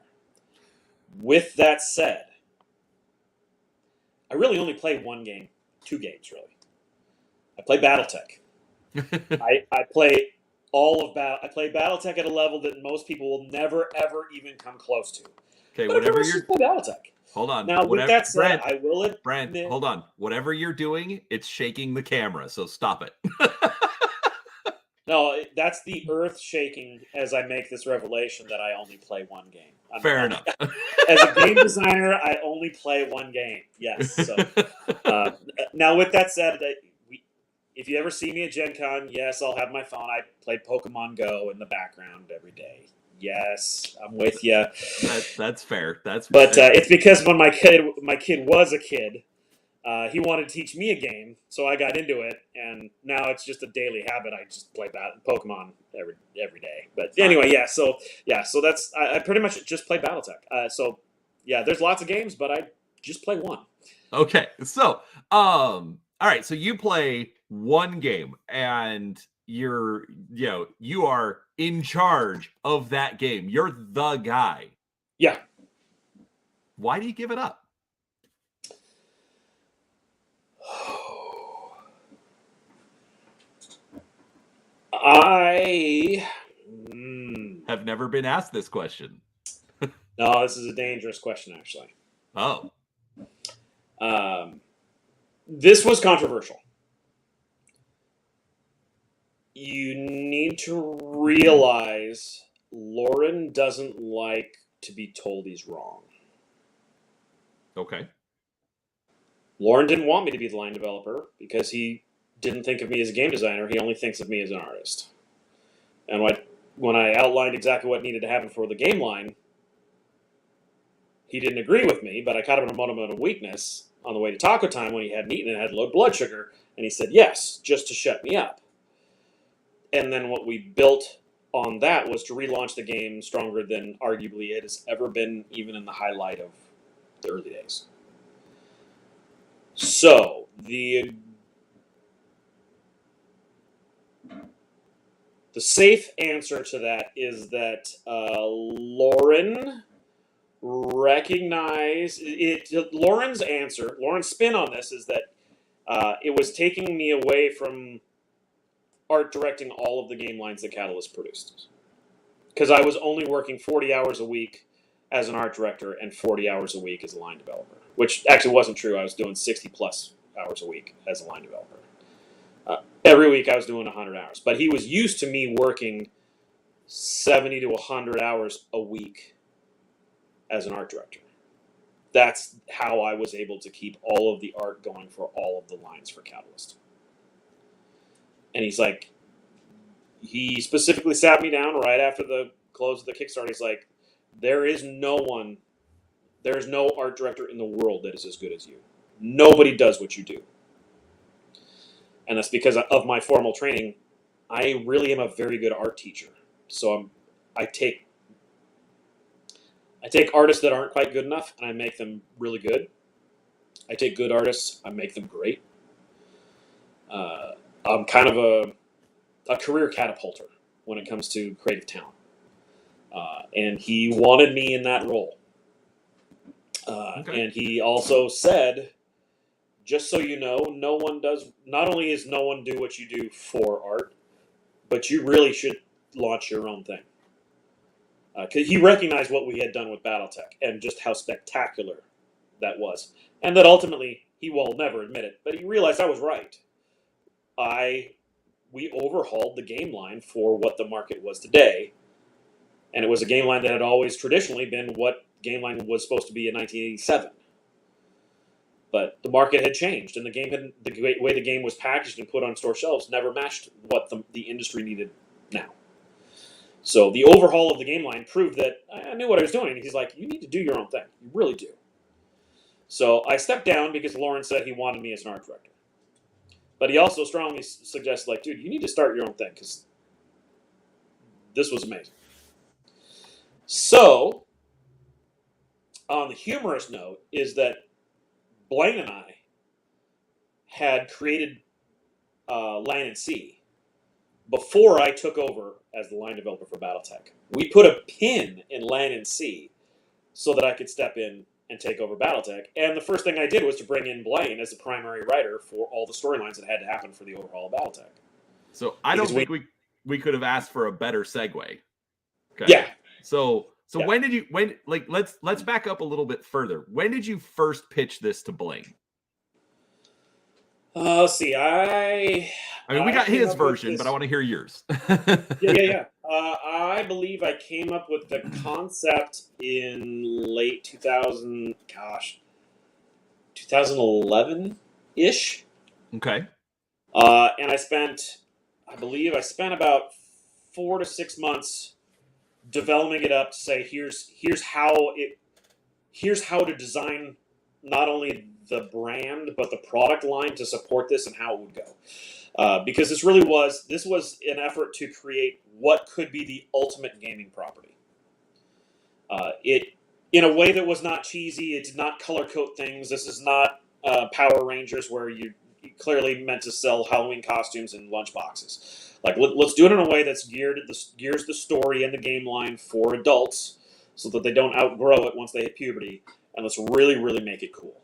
With that said, I really only play two games, really. I play Battletech. I play I play Battletech at a level that most people will never, ever even come close to. Okay, but whatever you're play Battletech. Hold on. Now, with that said, I will admit... Brent, hold on. Whatever you're doing, it's shaking the camera, so stop it. No, that's the earth shaking as I make this revelation that I only play one game. Fair enough. As a game designer, I only play one game. Yes. So, now, with that said, if you ever see me at Gen Con, yes, I'll have my phone. I play Pokemon Go in the background every day. Yes, I'm with you. That's fair. But it's because when my kid was a kid, he wanted to teach me a game, so I got into it, and now it's just a daily habit. I just play Pokemon every day. But anyway, so that's I pretty much just play Battletech. So yeah, there's lots of games, but I just play one. Okay, so all right, so you play one game, and you are in charge of that game. You're the guy. Yeah. Why do you give it up? I have never been asked this question. No, this is a dangerous question, actually. Oh. This was controversial. You need to realize Lauren doesn't like to be told he's wrong. Okay. Lauren didn't want me to be the line developer because he didn't think of me as a game designer. He only thinks of me as an artist. And when I outlined exactly what needed to happen for the game line, he didn't agree with me, but I caught him in a moment of weakness on the way to taco time when he hadn't eaten and had low blood sugar, and he said yes, just to shut me up. And then what we built on that was to relaunch the game stronger than arguably it has ever been, even in the highlight of the early days. So, the safe answer to that is that Lauren recognized it. Lauren's spin on this is that it was taking me away from art directing all of the game lines that Catalyst produced. Because I was only working 40 hours a week as an art director and 40 hours a week as a line developer. Which actually wasn't true. I was doing 60 plus hours a week as a line developer. Every week I was doing 100 hours. But he was used to me working 70 to 100 hours a week as an art director. That's how I was able to keep all of the art going for all of the lines for Catalyst. And he's like, he specifically sat me down right after the close of the Kickstarter. He's like, there is no art director in the world that is as good as you. Nobody does what you do. And that's because of my formal training. I really am a very good art teacher. So I take artists that aren't quite good enough and I make them really good. I take good artists, I make them great. I'm kind of a career catapulter when it comes to creative talent. And he wanted me in that role. Okay. And he also said, just so you know, not only is no one do what you do for art, but you really should launch your own thing. Because he recognized what we had done with Battletech and just how spectacular that was. And that ultimately, he will never admit it, but he realized I was right. We overhauled the game line for what the market was today, and it was a game line that had always traditionally been what game line was supposed to be in 1987. But the market had changed, and the way the game was packaged and put on store shelves never matched what the industry needed now. So the overhaul of the game line proved that I knew what I was doing. And he's like, you need to do your own thing. You really do. So I stepped down because Lauren said he wanted me as an art director. But he also strongly suggested, like, dude, you need to start your own thing because this was amazing. So, on the humorous note, is that Blaine and I had created Land and Sea before I took over as the line developer for Battletech. We put a pin in Land and Sea so that I could step in and take over Battletech. And the first thing I did was to bring in Blaine as the primary writer for all the storylines that had to happen for the overhaul of Battletech. So I don't think we could have asked for a better segue. Okay. Yeah. So yeah. Let's back up a little bit further. When did you first pitch this to Blaine? Let's see. I mean, we got his version, but I want to hear yours. Yeah. I believe I came up with the concept in late 2011-ish. Okay. And I spent about 4 to 6 months developing it up to say, here's how to design not only the brand, but the product line to support this and how it would go. Because this was an effort to create what could be the ultimate gaming property. It, in a way that was not cheesy, it did not color code things. This is not Power Rangers where you clearly meant to sell Halloween costumes and lunch boxes. Like, let's do it in a way that's gears the story and the game line for adults, so that they don't outgrow it once they hit puberty, and let's really, really make it cool.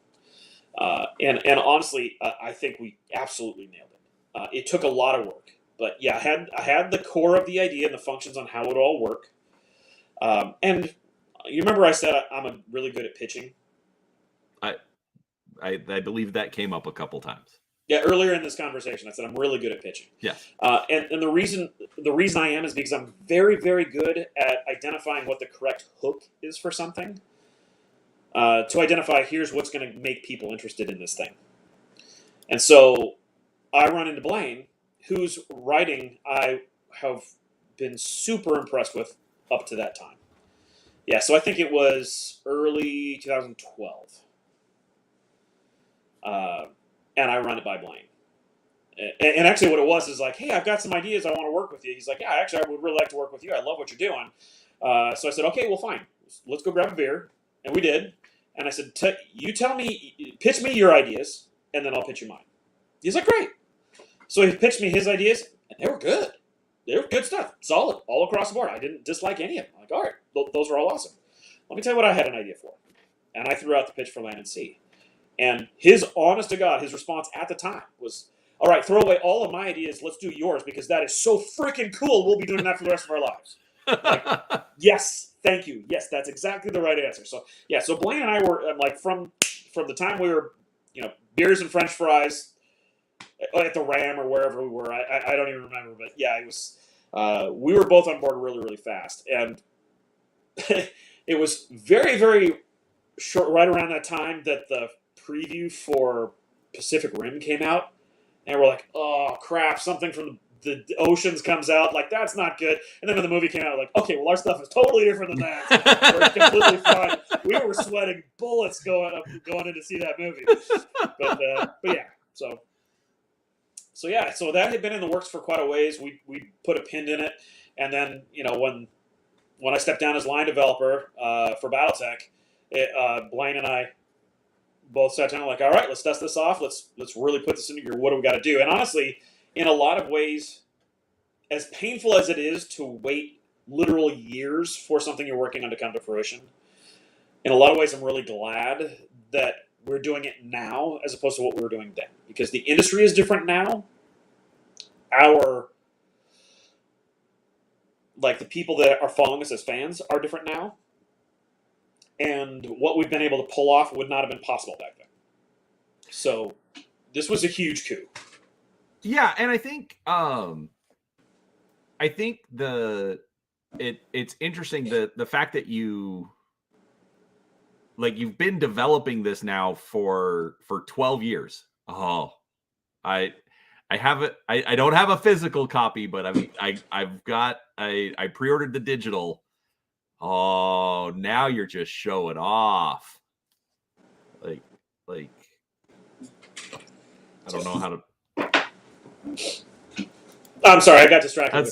And honestly, I think we absolutely nailed it. It took a lot of work, but yeah, I had the core of the idea and the functions on how it would all work. And you remember I said I'm really good at pitching. I believe that came up a couple times. Yeah, earlier in this conversation, I said I'm really good at pitching. Yeah. And the reason I am is because I'm very, very good at identifying what the correct hook is for something. To identify, here's what's going to make people interested in this thing. And so I run into Blaine, whose writing I have been super impressed with up to that time. Yeah, so I think it was early 2012. And I run it by Blaine. And actually what it was is like, hey, I've got some ideas. I want to work with you. He's like, yeah, actually, I would really like to work with you. I love what you're doing. So I said, okay, well, fine. Let's go grab a beer. And we did. And I said, you tell me, pitch me your ideas, and then I'll pitch you mine. He's like, great. So he pitched me his ideas, and they were good. They were good stuff. Solid, all across the board. I didn't dislike any of them. I'm like, all right, those are all awesome. Let me tell you what I had an idea for. And I threw out the pitch for Land and Sea. And his, honest to God, his response at the time was, all right, throw away all of my ideas. Let's do yours because that is so freaking cool. We'll be doing that for the rest of our lives. Like, yes, thank you. Yes, that's exactly the right answer. So, yeah, so Blaine and I were, like, from the time we were, beers and French fries at the Ram or wherever we were. I don't even remember. But, yeah, it was, we were both on board really, really fast. And it was very, very short, right around that time that the preview for Pacific Rim came out, and we're like, oh crap, something from the oceans comes out, like that's not good. And then when the movie came out, like, okay, well our stuff is totally different than that. We're completely fine. We were sweating bullets going in to see that movie. But yeah, so yeah, so that had been in the works for quite a ways. We put a pin in it, and then when I stepped down as line developer for Battletech, Blaine and I both sat down like, all right, let's dust this off. Let's really put this into gear. What do we got to do? And honestly, in a lot of ways, as painful as it is to wait literal years for something you're working on to come to fruition, in a lot of ways, I'm really glad that we're doing it now as opposed to what we were doing then. Because the industry is different now. The people that are following us as fans are different now. And what we've been able to pull off would not have been possible back then. So this was a huge coup. Yeah, and I think it's interesting the fact that you've been developing this now for 12 years. Oh, I have it. I don't have a physical copy, but I pre-ordered the digital. Oh, now you're just showing off. Like I don't know how to. I'm sorry, I got distracted.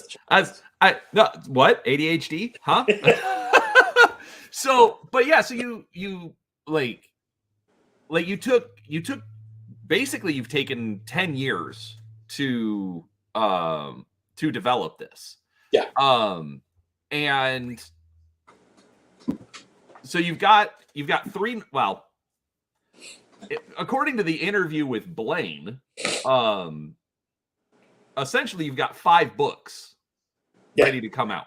No, what? ADHD? Huh? So you took basically you've taken 10 years to develop this. Yeah. And so you've got three. Well, according to the interview with Blaine, essentially you've got 5 books ready to come out.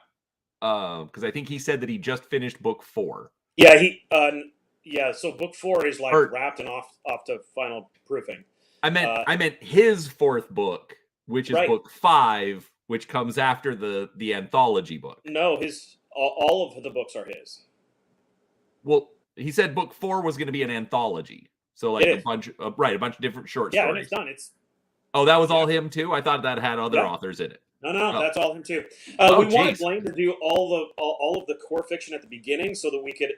Because I think he said that he just finished book 4. Yeah, so book 4 is wrapped and off to final proofing. I meant his 4th book, which is book 5, which comes after the anthology book. No, all of the books are his. Well, he said book 4 was going to be an anthology, so a bunch of different short stories. Yeah, and it's done. Oh, that was all him too? I thought that had other authors in it. No, that's all him too. We wanted Blaine to do all of the core fiction at the beginning so that we could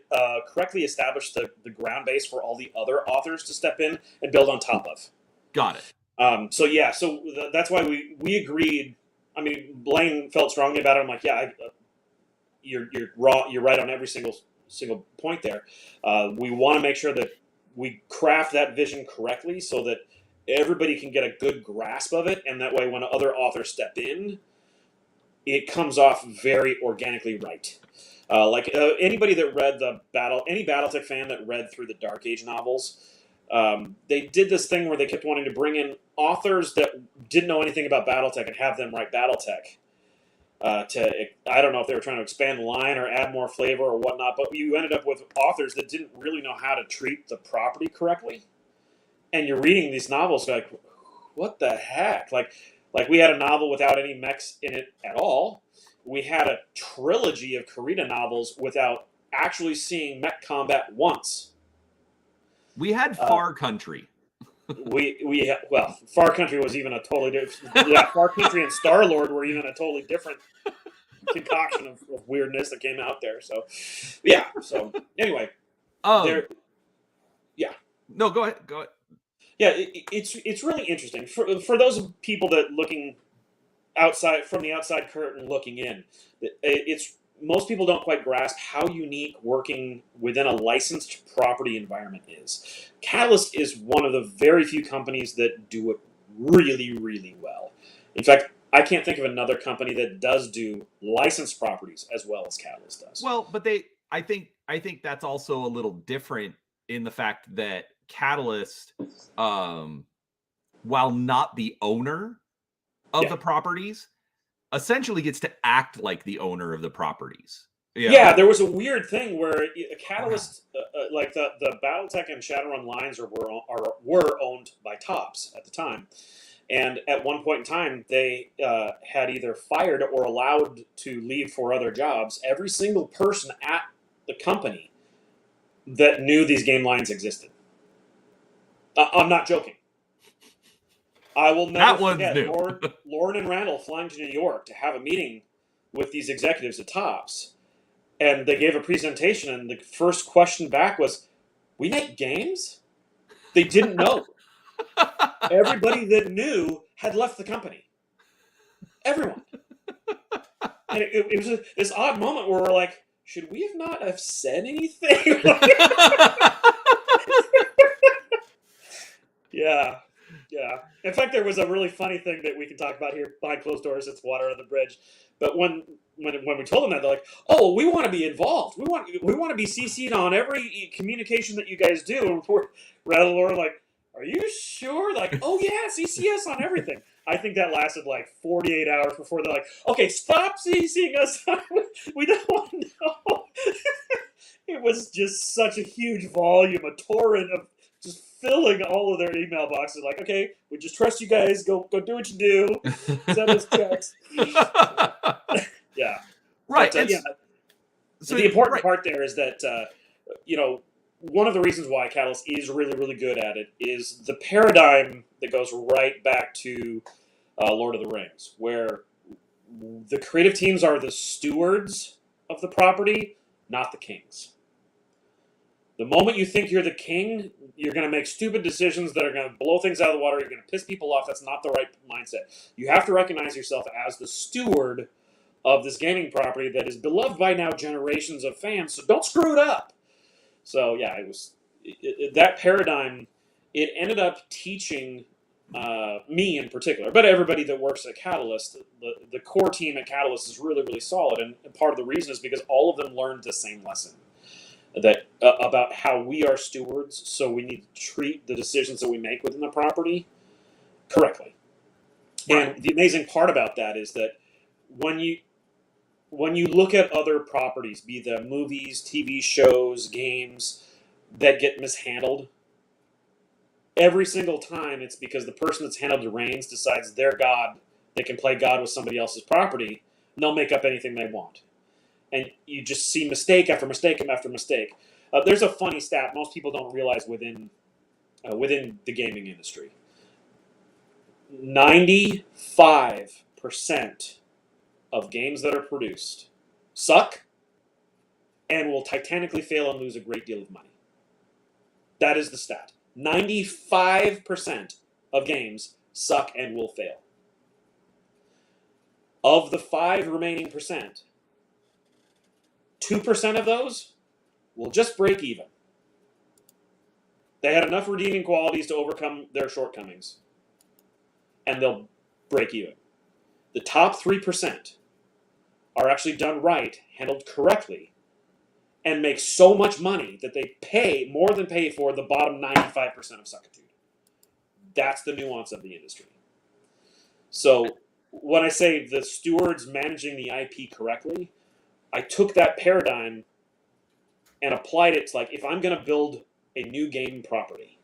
correctly establish the ground base for all the other authors to step in and build on top of. Got it. So that's why we agreed. I mean, Blaine felt strongly about it. I'm like, yeah, you're right on every single point there. We want to make sure that we craft that vision correctly so that everybody can get a good grasp of it, and that way when other authors step in, it comes off very organically right. Anybody that read any BattleTech fan that read through the Dark Age novels, they did this thing where they kept wanting to bring in authors that didn't know anything about BattleTech and have them write BattleTech. I don't know if they were trying to expand the line or add more flavor or whatnot, but you ended up with authors that didn't really know how to treat the property correctly. And you're reading these novels like, what the heck? Like we had a novel without any mechs in it at all. We had a trilogy of Karita novels without actually seeing mech combat once. We had Far Country. Far Country was even a totally different. Yeah, Far Country and Star Lord were even a totally different concoction of weirdness that came out there. So, yeah. So anyway, yeah. No, go ahead. Yeah, it's really interesting for those people that looking from the outside curtain looking in. It's most people don't quite grasp how unique working within a licensed property environment is. Catalyst is one of the very few companies that do it really, really well. In fact, I can't think of another company that does do licensed properties as well as Catalyst does. Well, but I think that's also a little different in the fact that Catalyst, while not the owner of the properties, essentially gets to act like the owner of the properties. Yeah, there was a weird thing where Catalyst, like the Battletech and Shadowrun lines were owned by Topps at the time. And at one point in time, they had either fired or allowed to leave for other jobs every single person at the company that knew these game lines existed. I'm not joking. I will never forget Lauren and Randall flying to New York to have a meeting with these executives at Topps. And they gave a presentation, and the first question back was, "We make games?" They didn't know. Everybody that knew had left the company. Everyone. And it was this odd moment where we're like, should we not have said anything? Yeah. In fact, there was a really funny thing that we can talk about here behind closed doors. It's water on the bridge. But when we told them that, they're like, "Oh, we want to be involved. We want to be CC'd on every communication that you guys do." And we're Laura like, "Are you sure?" Like, "Oh yeah, CC us on everything." I think that lasted like 48 hours before they're like, "Okay, stop CCing us. We don't want to know." It was just such a huge volume, a torrent of just filling all of their email boxes. Like, okay, we just trust you guys. Go do what you do. Send us checks. Yeah. Right. But, so the important part there is that, one of the reasons why Catalyst is really, really good at it is the paradigm that goes right back to Lord of the Rings, where the creative teams are the stewards of the property, not the kings. The moment you think you're the king, you're going to make stupid decisions that are going to blow things out of the water. You're going to piss people off. That's not the right mindset. You have to recognize yourself as the steward of this gaming property that is beloved by now generations of fans. So don't screw it up. So yeah, that paradigm. It ended up teaching me in particular, but everybody that works at Catalyst, the core team at Catalyst is really, really solid. And part of the reason is because all of them learned the same lesson. That about how we are stewards, so we need to treat the decisions that we make within the property correctly. Right. And the amazing part about that is that when you look at other properties, be the movies, TV shows, games that get mishandled, every single time it's because the person that's handled the reins decides they're God, they can play God with somebody else's property, and they'll make up anything they want. And you just see mistake after mistake after mistake. There's a funny stat most people don't realize within the gaming industry. 95% of games that are produced suck and will titanically fail and lose a great deal of money. That is the stat. 95% of games suck and will fail. Of the 5 remaining percent, 2% of those will just break even. They had enough redeeming qualities to overcome their shortcomings, and they'll break even. The top 3% are actually done right, handled correctly, and make so much money that they pay more than pay for the bottom 95% of Suckitude. That's the nuance of the industry. So when I say the stewards managing the IP correctly, I took that paradigm and applied it to, like, if I'm going to build a new game property,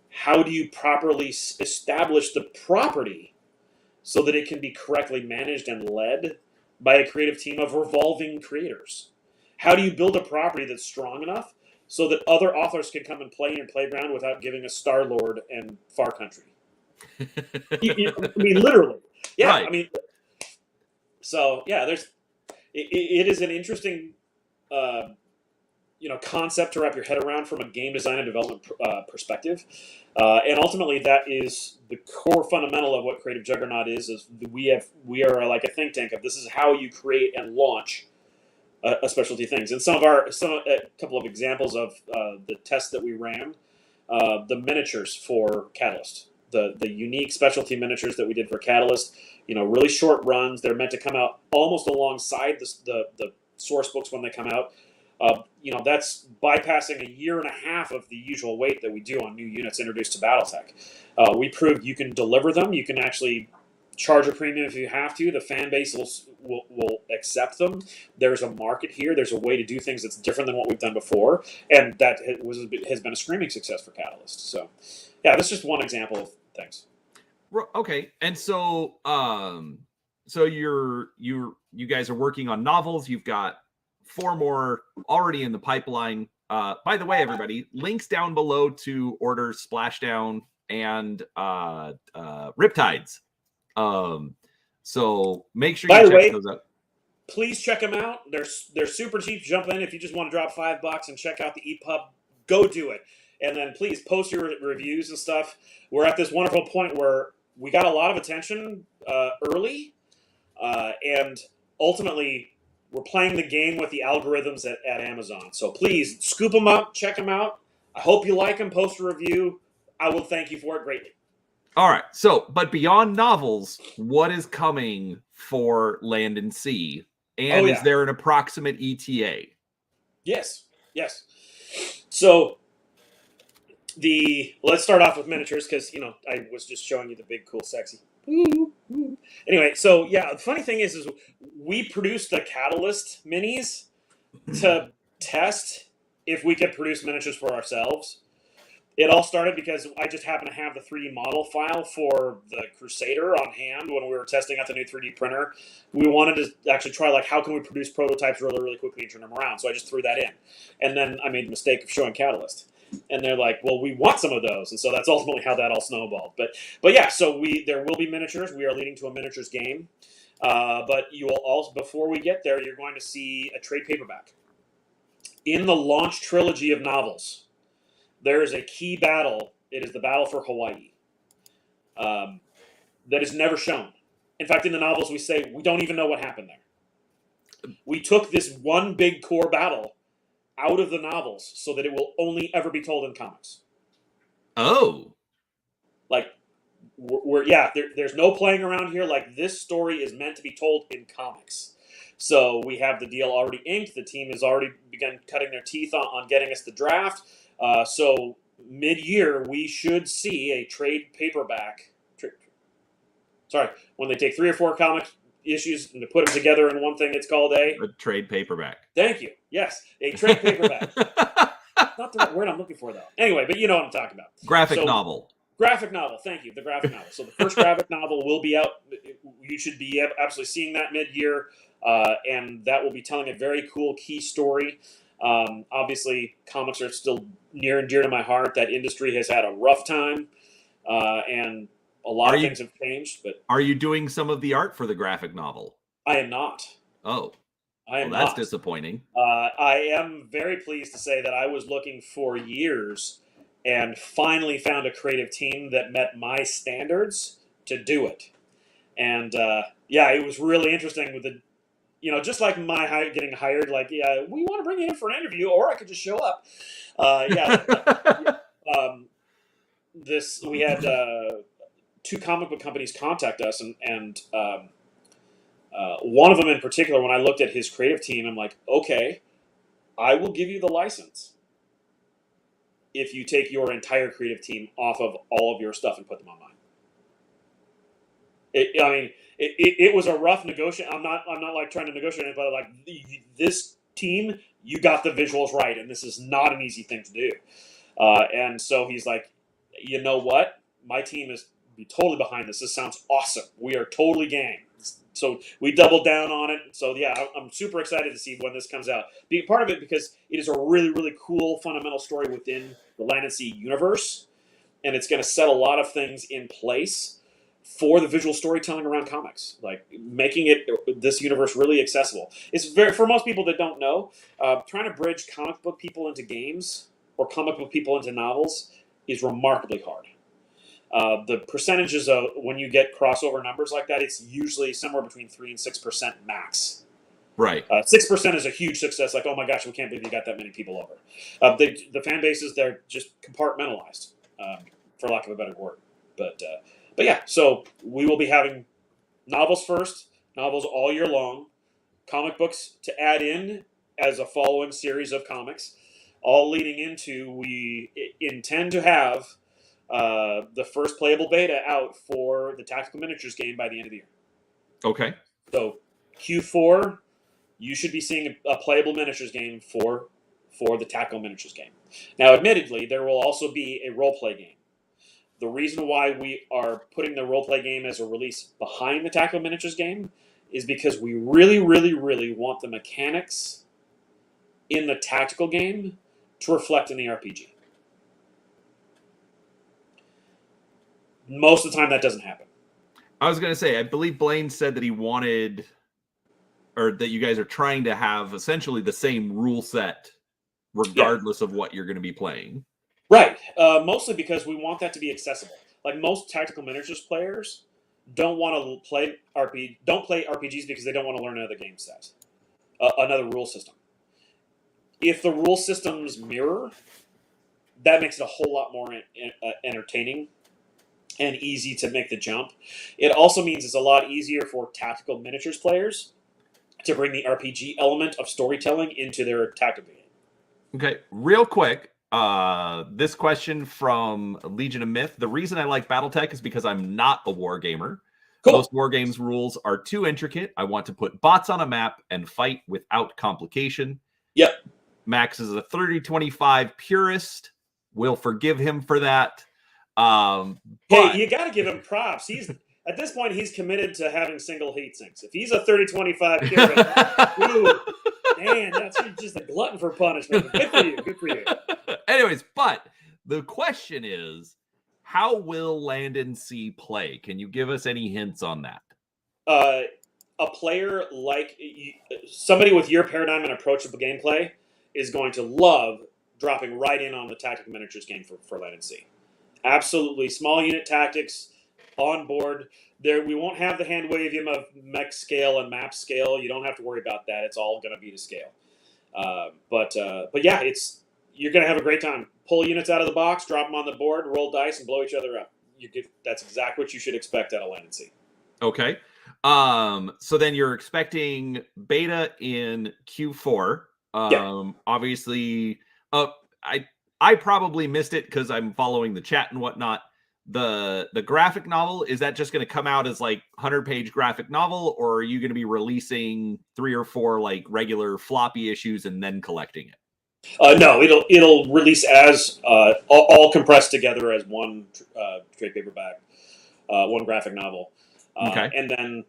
how do you properly establish the property so that it can be correctly managed and led by a creative team of revolving creators? How do you build a property that's strong enough so that other authors can come and play in your playground without giving us Star-Lord and Far Country? I mean, literally. Yeah, right. I mean, so, yeah, it is an interesting concept to wrap your head around from a game design and development perspective. And ultimately, that is the core fundamental of what Creative Juggernaut is we are like a think tank of this is how you create and launch a specialty things. And a couple of examples of the tests that we ran, the miniatures for Catalyst, the unique specialty miniatures that we did for Catalyst, really short runs. They're meant to come out almost alongside the source books when they come out. That's bypassing a year and a half of the usual wait that we do on new units introduced to Battletech. We proved you can deliver them. You can actually charge a premium if you have to. The fan base will accept them. There's a market here. There's a way to do things that's different than what we've done before, and that has been a screaming success for Catalyst. So, yeah, that's just one example of things. Okay, and so you guys are working on novels. You've got 4 more already in the pipeline. By the way, everybody, links down below to order Splashdown and Riptides. So make sure you check those out. Please check them out. They're super cheap. Jump in if you just want to drop $5 and check out the EPUB. Go do it. And then please post your reviews and stuff. We're at this wonderful point where we got a lot of attention early, and ultimately we're playing the game with the algorithms at Amazon. So please scoop them up, check them out. I hope you like them. Post a review. I will thank you for it greatly. All right. So, but beyond novels, what is coming for Land and Sea? And is there an approximate ETA? Yes. So let's start off with miniatures because, I was just showing you the big, cool, sexy. Anyway, so yeah, the funny thing is we produced the Catalyst minis to test if we could produce miniatures for ourselves. It all started because I just happened to have the 3D model file for the Crusader on hand when we were testing out the new 3D printer. We wanted to actually try, how can we produce prototypes really, really quickly and turn them around? So I just threw that in. And then I made the mistake of showing Catalyst. And they're like, well, we want some of those. And so that's ultimately how that all snowballed. But yeah, so there will be miniatures. We are leading to a miniatures game. But you will also, before we get there, you're going to see a trade paperback. In the launch trilogy of novels, there is a key battle. It is the battle for Hawaii. That is never shown. In fact, in the novels, we say we don't even know what happened there. We took this one big core battle out of the novels so that it will only ever be told in comics. Oh. There's no playing around here. This story is meant to be told in comics. So we have the deal already inked. The team has already begun cutting their teeth on getting us the draft. So mid-year, we should see a trade paperback. When they take 3 or 4 comic issues and to put them together in one thing, it's called a trade paperback. Thank you. Yes, a trade paperback. Not the word I'm looking for, though. Anyway, but you know what I'm talking about. Graphic novel. Graphic novel. Thank you. The graphic novel. So the first graphic novel will be out. You should be absolutely seeing that mid-year, and that will be telling a very cool key story. Obviously, comics are still near and dear to my heart. That industry has had a rough time, and a lot of things have changed. But are you doing some of the art for the graphic novel? I am not. Oh, I am that's not. disappointing. I am very pleased to say that I was looking for years and finally found a creative team that met my standards to do it. And it was really interesting with the. Just like my getting hired, we want to bring you in for an interview, or I could just show up. We had 2 comic book companies contact us, and one of them in particular, when I looked at his creative team, I'm like, okay, I will give you the license if you take your entire creative team off of all of your stuff and put them on mine. It was a rough negotiation. I'm not like trying to negotiate, but like this team, you got the visuals right, and this is not an easy thing to do. And so he's like, you know what? My team is totally behind this. This sounds awesome. We are totally game. So we doubled down on it. So yeah, I'm super excited to see when this comes out. Being part of it because it is a really, really cool fundamental story within the Land and Sea universe, and it's going to set a lot of things in place for the visual storytelling around comics, like making this universe really accessible. It's very, for most people that don't know, trying to bridge comic book people into games or comic book people into novels is remarkably hard. The percentages of when you get crossover numbers like that, it's usually somewhere between 3 and 6% max. Right. 6% is a huge success. Like, oh my gosh, we can't believe you got that many people over. The fan bases, they're just compartmentalized, for lack of a better word. But yeah, so we will be having novels first, novels all year long, comic books to add in as a following series of comics, all leading into we intend to have the first playable beta out for the Tactical Miniatures game by the end of the year. Okay. So Q4, you should be seeing a playable miniatures game for the Tactical Miniatures game. Now, admittedly, there will also be a role-play game. The reason why we are putting the role-play game as a release behind the Tactical Miniatures game is because we really, really, really want the mechanics in the tactical game to reflect in the RPG. Most of the time, that doesn't happen. I was going to say, I believe Blaine said that he wanted, or that you guys are trying to have essentially the same rule set, regardless of what you're going to be playing. Right. Mostly because we want that to be accessible. Like most tactical miniatures players don't want to play RPGs because they don't want to learn another game set, another rule system. If the rule systems mirror, that makes it a whole lot more entertaining and easy to make the jump. It also means it's a lot easier for tactical miniatures players to bring the RPG element of storytelling into their tactical game. Okay, real quick, this question from Legion of Myth. The reason I like Battletech is because I'm not a war gamer. Cool. Most war games rules are too intricate. I want to put bots on a map and fight without complication. Yep. Max is a 30-25 purist. We'll forgive him for that. Hey, you got to give him props. He's at this point, he's committed to having single heat sinks. If he's a 30-25 purist, ooh, man, that's just a glutton for punishment. Good for you. Good for you. Anyways, but the question is, how will Land and Sea play? Can you give us any hints on that? A player like somebody with your paradigm and approach of gameplay is going to love dropping right in on the Tactical Miniatures game for Land and Sea. Absolutely. Small unit tactics on board. There, we won't have the hand wavium of mech scale and map scale. You don't have to worry about that. It's all going to be to scale. But yeah, you're going to have a great time. Pull units out of the box, drop them on the board, roll dice, and blow each other up. That's exactly what you should expect out of Land and Sea. Okay. So then you're expecting beta in Q4. Yeah. Obviously, I probably missed it because I'm following the chat and whatnot. The graphic novel, is that just going to come out as like 100-page graphic novel, or are you going to be releasing 3 or 4 like regular floppy issues and then collecting it? No, it'll release as all compressed together as one trade paperback, one graphic novel. Okay. And then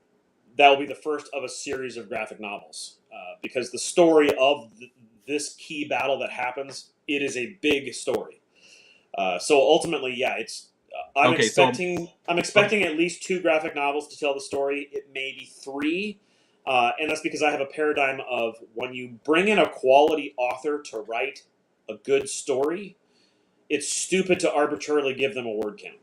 that will be the first of a series of graphic novels because the story of this key battle that happens, it is a big story. So ultimately, yeah, I'm expecting at least 2 graphic novels to tell the story. It may be 3, and that's because I have a paradigm of when you bring in a quality author to write a good story, it's stupid to arbitrarily give them a word count.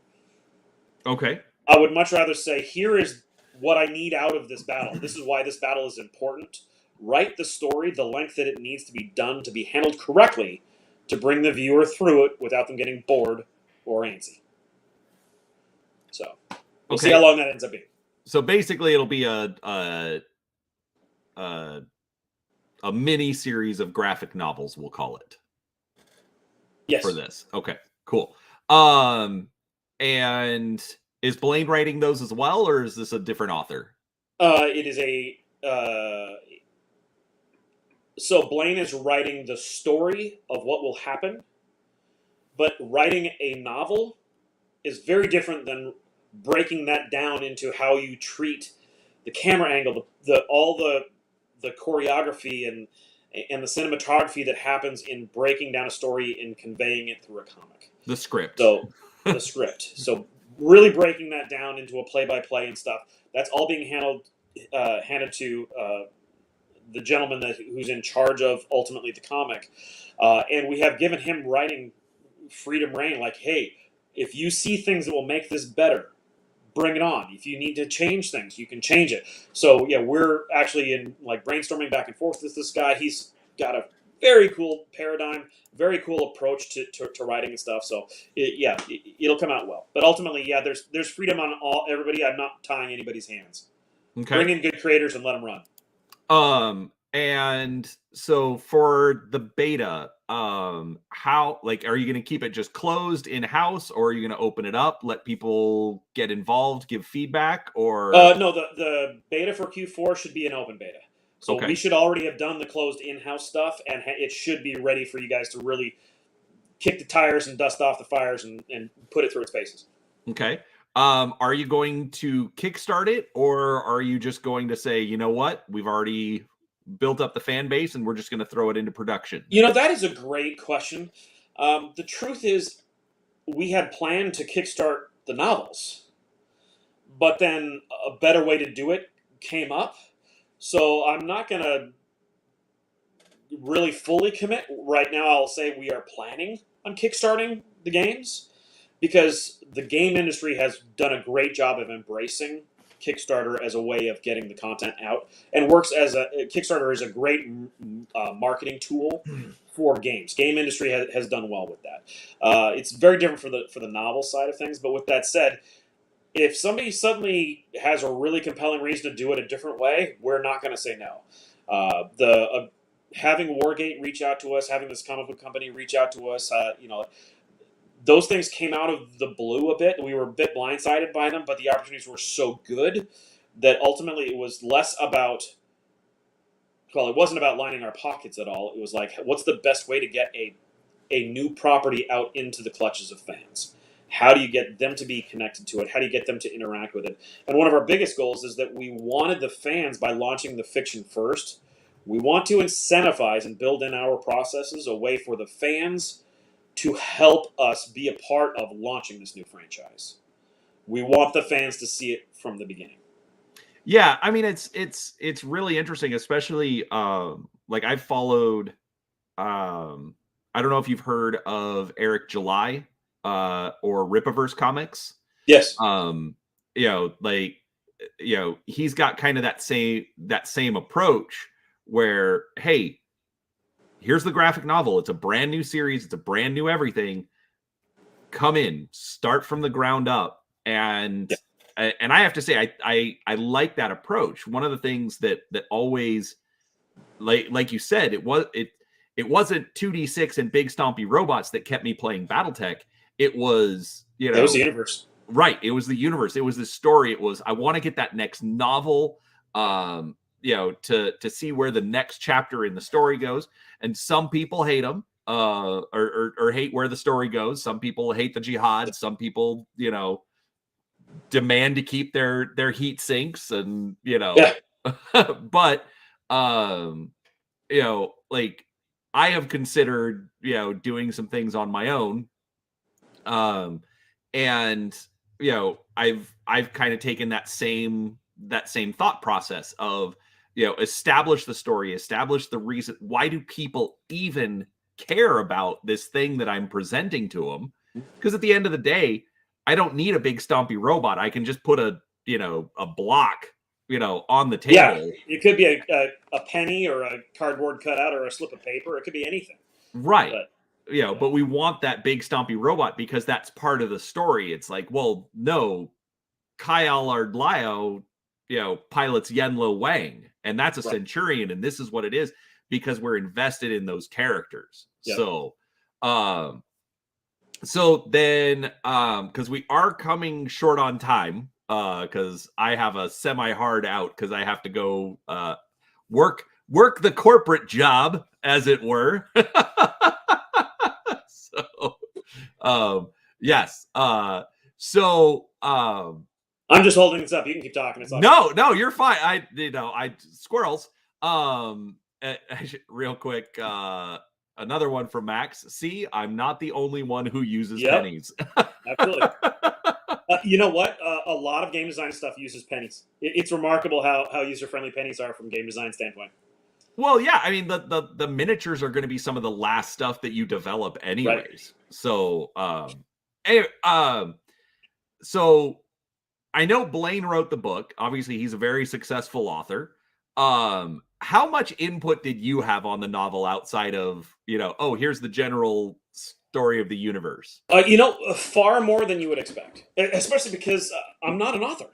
Okay. I would much rather say, here is what I need out of this battle. This is why this battle is important. Write the story the length that it needs to be done to be handled correctly to bring the viewer through it without them getting bored or antsy. So we'll see how long that ends up being. So basically, it'll be a mini series of graphic novels, we'll call it. Yes. For this. Okay, cool. And is Blaine writing those as well, or is this a different author? It is a so Blaine is writing the story of what will happen, but writing a novel is very different than breaking that down into how you treat the camera angle, all the choreography and the cinematography that happens in breaking down a story and conveying it through a comic. The script. So the script. So really breaking that down into a play-by-play and stuff. That's all being handed to the gentleman who's in charge of ultimately the comic, and we have given him writing freedom reign. Like, hey, if you see things that will make this better, bring it on. If you need to change things, you can change it. So yeah, we're actually in like brainstorming back and forth with this guy. He's got a very cool paradigm, very cool approach to writing and stuff. So it'll come out well. But ultimately, yeah, there's freedom on everybody. I'm not tying anybody's hands. Okay. Bring in good creators and let them run. And so for the beta, how, like, are you going to keep it just closed in-house, or are you going to open it up, let people get involved, give feedback, or? No, the beta for Q4 should be an open beta. So Okay. we should already have done the closed in-house stuff, and it should be ready for you guys to really kick the tires and dust off the fires and put it through its paces. Okay. Are you going to kickstart it, or are you just going to say, you know what, we've already built up the fan base and we're just going to throw it into production? You know, that is a great question. The truth is, we had planned to kickstart the novels, but then a better way to do it came up. So I'm not going to really fully commit. Right now, I'll say we are planning on kickstarting the games, because the game industry has done a great job of embracing Kickstarter as a way of getting the content out, and works as Kickstarter is a great marketing tool for games. Game industry has done well with that. It's very different for the novel side of things. But with that said, if somebody suddenly has a really compelling reason to do it a different way, we're not going to say no. Having Wargate reach out to us, having this comic book company reach out to us, those things came out of the blue a bit. We were a bit blindsided by them, but the opportunities were so good that ultimately it was less about, well, it wasn't about lining our pockets at all. It was like, what's the best way to get a new property out into the clutches of fans? How do you get them to be connected to it? How do you get them to interact with it? And one of our biggest goals is that we wanted the fans, by launching the fiction first, we want to incentivize and build in our processes a way for the fans to help us be a part of launching this new franchise. We want the fans to see it from the beginning. Yeah, I mean, it's really interesting, especially like I've followed. I don't know if you've heard of Eric July or Ripiverse Comics. Yes. He's got kind of that same approach where, hey, here's the graphic novel. It's a brand new series. It's a brand new everything. Come in, start from the ground up. And I have to say, I like that approach. One of the things that always, like you said, it wasn't 2D6 and big stompy robots that kept me playing Battletech. It was, it was the universe. Right. It was the universe. It was the story. It was, I want to get that next novel, to see where the next chapter in the story goes. And some people hate them, or hate where the story goes. Some people hate the jihad. Some people, demand to keep their heat sinks, and but like, I have considered doing some things on my own, and I've kind of taken that same thought process of establish the story, establish the reason, why do people even care about this thing that I'm presenting to them? Because at the end of the day, I don't need a big stompy robot. I can just put a block on the table. Yeah, it could be a penny or a cardboard cutout or a slip of paper. It could be anything. Right. But we want that big stompy robot because that's part of the story. It's like, well, no, Kyle Ardlio, pilots Yenlo Wang, and that's a Centurion, and this is what it is. because we're invested in those characters. Yep. So then because we are coming short on time, because I have a semi-hard out because I have to go work the corporate job, as it were. Yes. I'm just holding this up. You can keep talking. It's no, you're fine. I squirrels. Real quick, another one from Max. See, I'm not the only one who uses pennies. Absolutely. You know what? A lot of game design stuff uses pennies. It's remarkable how user-friendly pennies are from a game design standpoint. Well, yeah, I mean the miniatures are going to be some of the last stuff that you develop anyways. Right. So, so I know Blaine wrote the book. Obviously, he's a very successful author. How much input did you have on the novel outside of, here's the general story of the universe? Far more than you would expect, especially because I'm not an author.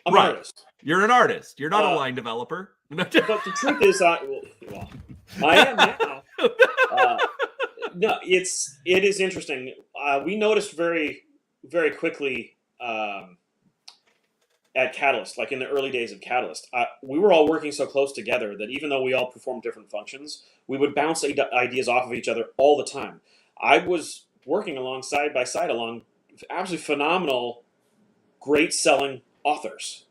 I'm right. an artist. You're an artist. You're not a line developer. But the truth is, I am now. No, it is interesting. We noticed very, very quickly at Catalyst, like in the early days of Catalyst, we were all working so close together that even though we all performed different functions, we would bounce ideas off of each other all the time. I was working side by side along absolutely phenomenal, great selling authors.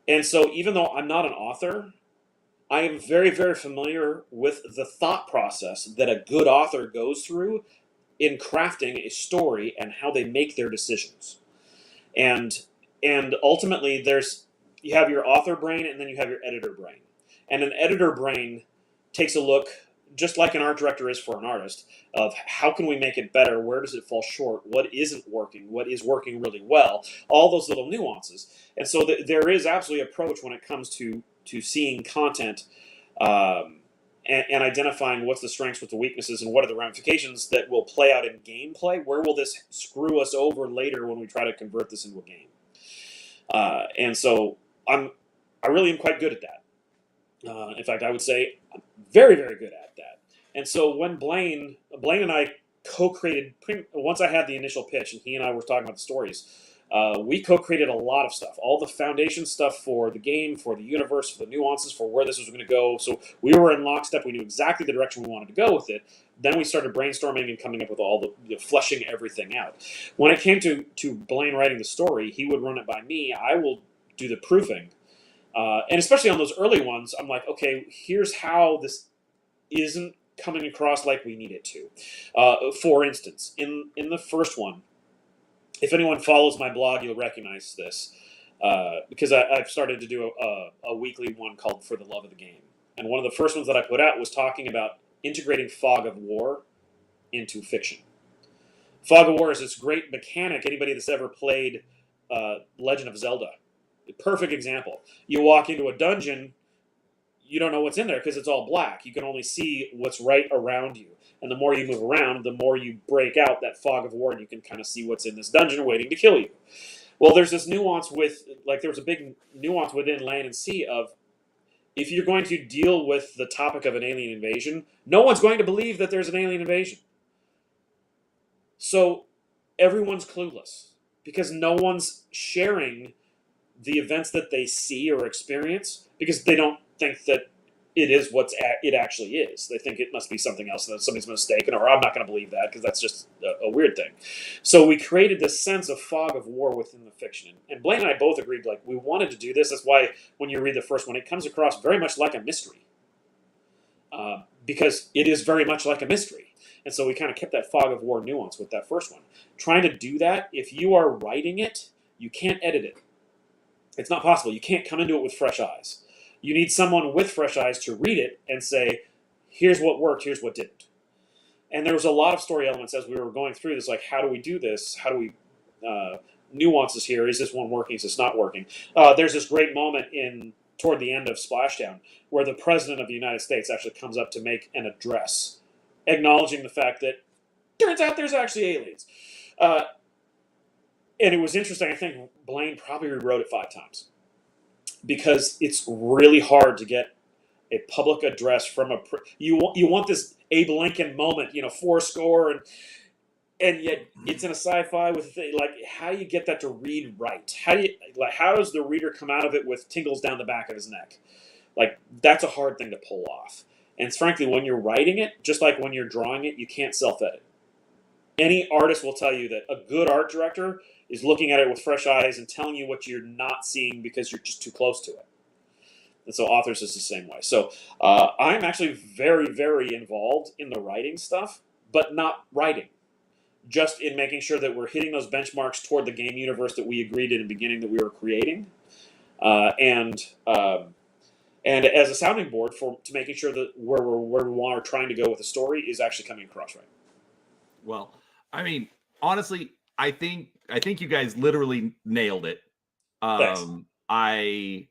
And so even though I'm not an author, I am very, very familiar with the thought process that a good author goes through in crafting a story and how they make their decisions. And ultimately, you have your author brain and then you have your editor brain. And an editor brain takes a look, just like an art director is for an artist, of how can we make it better? Where does it fall short? What isn't working? What is working really well? All those little nuances. And so there is absolutely an approach when it comes to seeing content and identifying what's the strengths, what the weaknesses, and what are the ramifications that will play out in gameplay. Where will this screw us over later when we try to convert this into a game? And so I really am quite good at that. In fact, I would say I'm very, very good at that. And so when Blaine and I co-created, once I had the initial pitch and he and I were talking about the stories, we co-created a lot of stuff, all the foundation stuff for the game, for the universe, for the nuances, for where this was going to go. So we were in lockstep. We knew exactly the direction we wanted to go with it. Then we started brainstorming and coming up with all the fleshing everything out. When it came to Blaine writing the story, he would run it by me. I will do the proofing. And especially on those early ones, I'm like, okay, here's how this isn't coming across like we need it to. For instance, in the first one, if anyone follows my blog, you'll recognize this because I've started to do a weekly one called For the Love of the Game. And one of the first ones that I put out was talking about integrating fog of war into fiction. Fog of War is this great mechanic. Anybody that's ever played Legend of Zelda, perfect example. You walk into a dungeon, you don't know what's in there because it's all black. You can only see what's right around you. And the more you move around, the more you break out that fog of war, and you can kind of see what's in this dungeon waiting to kill you. Well, there's this nuance there was a big nuance within Land and Sea of, if you're going to deal with the topic of an alien invasion, no one's going to believe that there's an alien invasion. So everyone's clueless because no one's sharing the events that they see or experience because they don't think that it is what it actually is. They think it must be something else, that somebody's mistaken, or I'm not going to believe that because that's just a weird thing. So we created this sense of fog of war within the fiction. And Blaine and I both agreed, like, we wanted to do this. That's why when you read the first one, it comes across very much like a mystery. Because it is very much like a mystery. And so we kind of kept that fog of war nuance with that first one. Trying to do that, if you are writing it, you can't edit it. It's not possible. You can't come into it with fresh eyes. You need someone with fresh eyes to read it and say, here's what worked, here's what didn't. And there was a lot of story elements as we were going through this, like, how do we do this? How do we, nuances here? Is this one working? Is this not working? There's this great moment toward the end of Splashdown where the President of the United States actually comes up to make an address, acknowledging the fact that turns out there's actually aliens. And it was interesting. I think Blaine probably rewrote it 5 times. Because it's really hard to get a public address from you want this Abe Lincoln moment, four score, and yet it's in a sci-fi with like, how do you get that to read right? How does the reader come out of it with tingles down the back of his neck? Like, that's a hard thing to pull off. And frankly, when you're writing it, just like when you're drawing it, you can't self-edit. Any artist will tell you that a good art director is looking at it with fresh eyes and telling you what you're not seeing because you're just too close to it. And so authors is the same way. So I'm actually very, very involved in the writing stuff, but not writing. Just in making sure that we're hitting those benchmarks toward the game universe that we agreed in the beginning that we were creating. And as a sounding board to making sure that where we are trying to go with the story is actually coming across right. Well, I mean, honestly, I think you guys literally nailed it. Thanks. I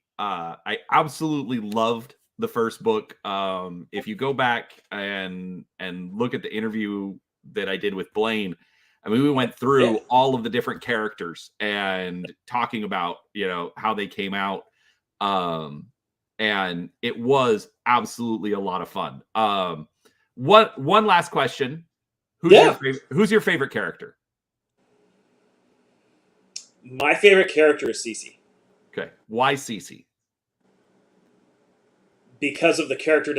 absolutely loved the first book. If you go back and look at the interview that I did with Blaine, I mean, we went through all of the different characters and talking about, how they came out. And it was absolutely a lot of fun. One last question. Who's your favorite character? My favorite character is Cece. Okay. Why Cece? Because of the character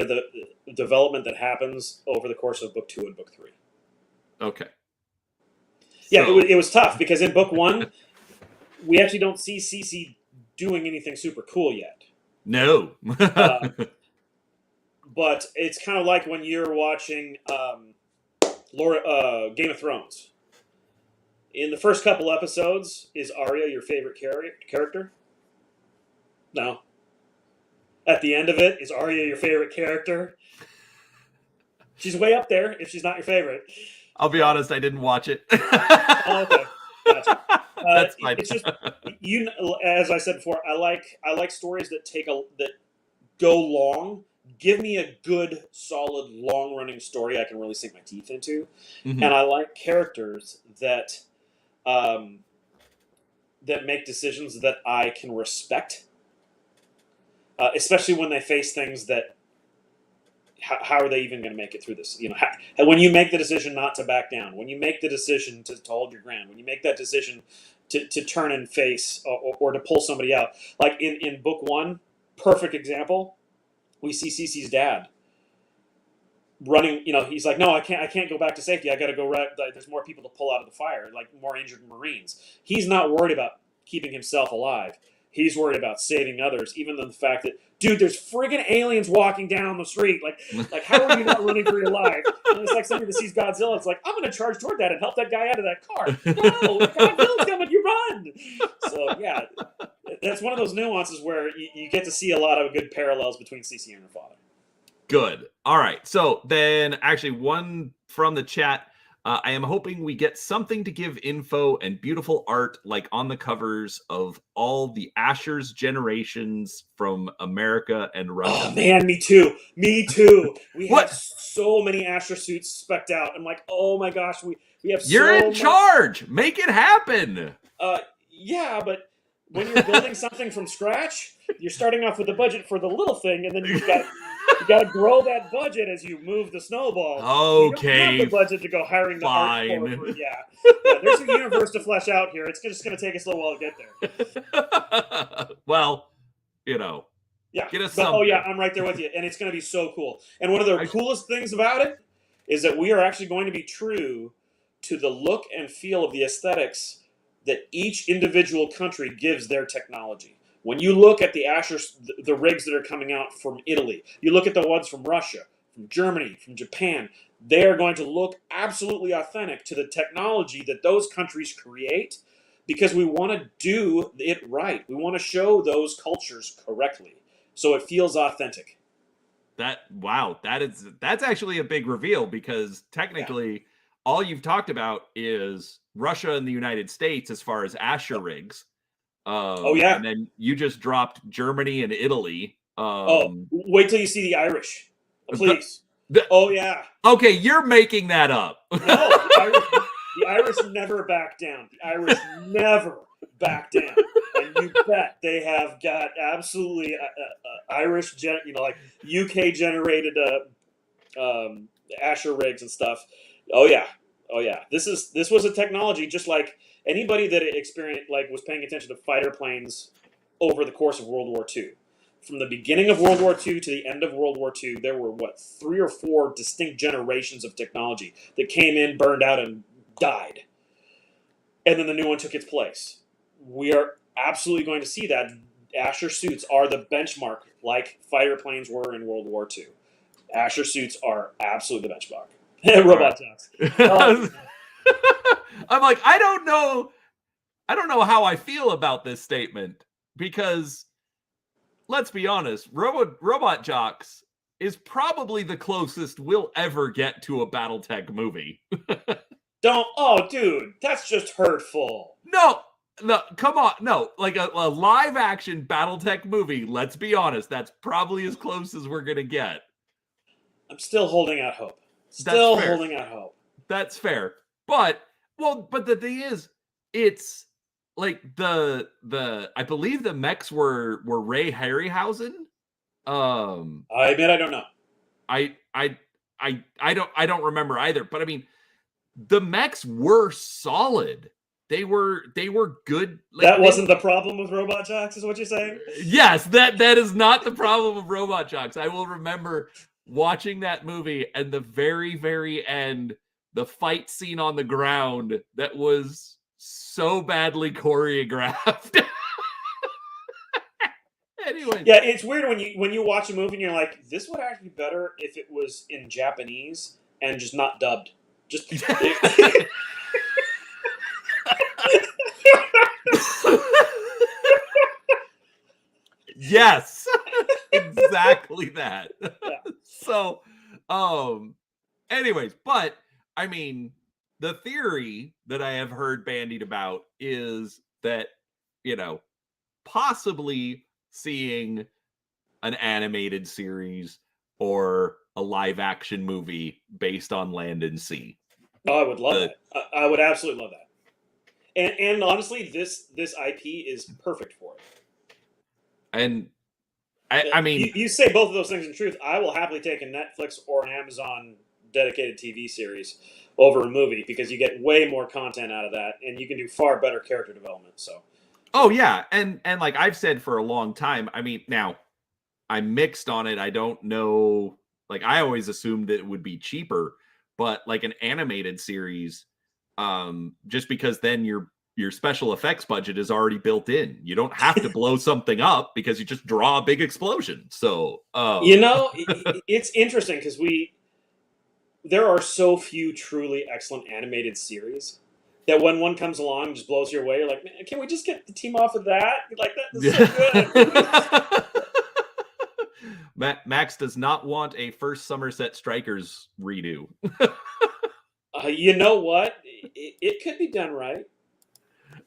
development that happens over the course of book 2 and book 3. Okay. Yeah, it was tough because in book 1, we actually don't see Cece doing anything super cool yet. No. But it's kind of like when you're watching Game of Thrones. In the first couple episodes, is Arya your favorite character? No. At the end of it, is Arya your favorite character? She's way up there if she's not your favorite. I'll be honest, I didn't watch it. Oh, okay. Gotcha. That's fine. It's just, as I said before, I like stories that go long. Give me a good, solid, long-running story I can really sink my teeth into, and I like characters that make decisions that I can respect, especially when they face things that. How are they even going to make it through this? When you make the decision not to back down, when you make the decision to hold your ground, when you make that decision to turn and face or to pull somebody out, like in book 1, perfect example. We see Cece's dad running. He's like, no, I can't go back to safety. I got to go. There's more people to pull out of the fire, like more injured Marines. He's not worried about keeping himself alive. He's worried about saving others, even though the fact that, dude, there's friggin' aliens walking down the street. Like how are you not running for your life? And it's like somebody that sees Godzilla. It's like, I'm going to charge toward that and help that guy out of that car. No, Godzilla's coming, you run. So, yeah, that's one of those nuances where you get to see a lot of good parallels between Cece and her father. Good. All right. So then actually one from the chat. I am hoping we get something to give info and beautiful art like on the covers of all the Ashur's generations from America and Russia. Oh, man, me too. Me too. We have so many Ashur suits specced out. I'm like, oh my gosh, we have You're in charge. Make it happen. Yeah, but when you're building something from scratch, you're starting off with a budget for the little thing, and then you got to grow that budget as you move the snowball. Okay, you don't have the budget to go hiring the art for. Yeah, there's a universe to flesh out here. It's just going to take us a little while to get there. Well, yeah. Get us oh yeah, I'm right there with you, and it's going to be so cool. And one of the coolest things about it is that we are actually going to be true to the look and feel of the aesthetics that each individual country gives their technology. When you look at the Ashur, the rigs that are coming out from Italy, you look at the ones from Russia, from Germany, from Japan, they are going to look absolutely authentic to the technology that those countries create because we want to do it right. We want to show those cultures correctly so it feels authentic. That's actually a big reveal because technically all you've talked about is Russia and the United States as far as Ashur rigs. And then you just dropped Germany and Italy. Wait till you see the Irish, please. Okay, you're making that up. No, the Irish never back down. The Irish never back down. And you bet they have got absolutely Irish, like UK generated Ashur rigs and stuff. Oh yeah, oh yeah. This was a technology just like anybody that experienced, like, was paying attention to fighter planes over the course of World War II. From the beginning of World War II to the end of World War II, there were, 3 or 4 distinct generations of technology that came in, burned out, and died. And then the new one took its place. We are absolutely going to see that. Ashur suits are the benchmark, like fighter planes were in World War II. Ashur suits are absolutely the benchmark. Robot jocks. I'm like, I don't know how I feel about this statement, because let's be honest, Robot Jocks is probably the closest we'll ever get to a Battletech movie. Oh, dude, that's just hurtful. No, come on. No, like a live action Battletech movie, let's be honest, that's probably as close as we're going to get. I'm still holding out hope. Still holding out hope. That's fair. But the thing is, it's like the I believe the mechs were Ray Harryhausen. I admit I don't know. I don't remember either, but I mean, the mechs were solid. They were good. Like, that wasn't the problem with Robot Jocks, is what you're saying? Yes, that is not the problem of Robot Jocks. I will remember watching that movie and the very, very end, the fight scene on the ground that was so badly choreographed. Anyway. Yeah, it's weird when you watch a movie and you're like, this would actually be better if it was in Japanese and just not dubbed. Just Yes. Exactly that. Yeah. So, anyways, but I mean, the theory that I have heard bandied about is that, possibly seeing an animated series or a live action movie based on Land and Sea. Oh, I would love that. I would absolutely love that. And honestly, this IP is perfect for it. And I mean, you say both of those things in truth. I will happily take a Netflix or an Amazon dedicated TV series over a movie, because you get way more content out of that, and you can do far better character development. So, oh yeah, and like I've said for a long time, I mean, now I'm mixed on it. I don't know. Like, I always assumed that it would be cheaper, but like an animated series, just because then your special effects budget is already built in. You don't have to blow something up because you just draw a big explosion. So, it's interesting because there are so few truly excellent animated series that when one comes along and just blows your way, you're like, man, can we just get the team off of that? Like, that's so good. Max does not want a First Somerset Strikers redo. You know what? It could be done right.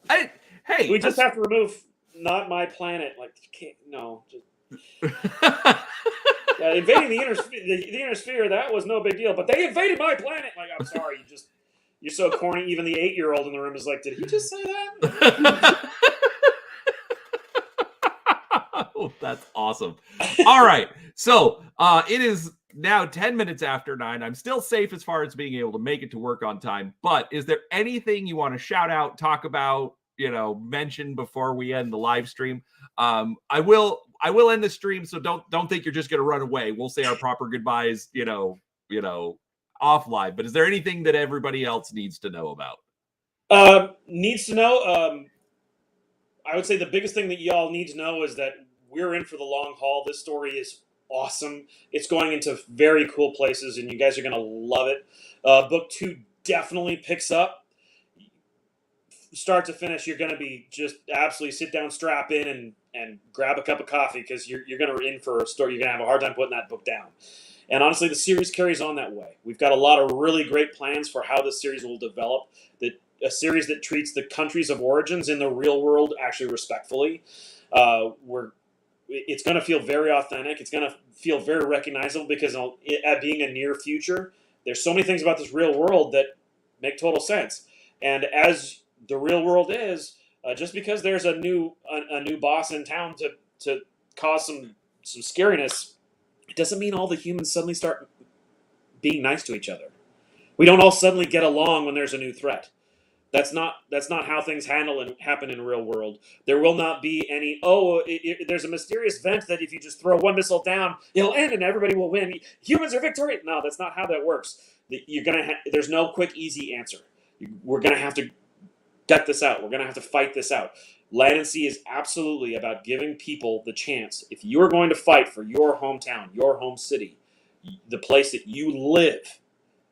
Hey, we just have to remove "Not My Planet." Like, you can't. No. Invading the inner sphere, that was no big deal. But they invaded my planet. Like, I'm sorry, you're so corny. Even the 8-year-old in the room is like, did he just say that? Oh, that's awesome. All right, so it is now 10 minutes after 9. I'm still safe as far as being able to make it to work on time. But is there anything you want to shout out, talk about, mention before we end the live stream? I will end the stream, so don't think you're just going to run away. We'll say our proper goodbyes, off live. But is there anything that everybody else needs to know about? Needs to know. I would say the biggest thing that y'all need to know is that we're in for the long haul. This story is awesome. It's going into very cool places, and you guys are going to love it. Book 2 definitely picks up. Start to finish, you're going to be just absolutely sit down, strap in, and grab a cup of coffee, because you're going to in for a story. You're going to have a hard time putting that book down. And honestly, the series carries on that way. We've got a lot of really great plans for how this series will develop. A series that treats the countries of origins in the real world actually respectfully. It's going to feel very authentic. It's going to feel very recognizable, because at being a near future, there's so many things about this real world that make total sense. And as the real world is, just because there's a new boss in town to cause some scariness, it doesn't mean all the humans suddenly start being nice to each other. We don't all suddenly get along when there's a new threat. That's not how things happen in the real world. There will not be any. There's a mysterious vent that if you just throw one missile down, it'll end and everybody will win. Humans are victorious. No, that's not how that works. There's no quick, easy answer. We're gonna have to gut this out. We're gonna have to fight this out. Land and Sea is absolutely about giving people the chance. If you are going to fight for your hometown, your home city, the place that you live,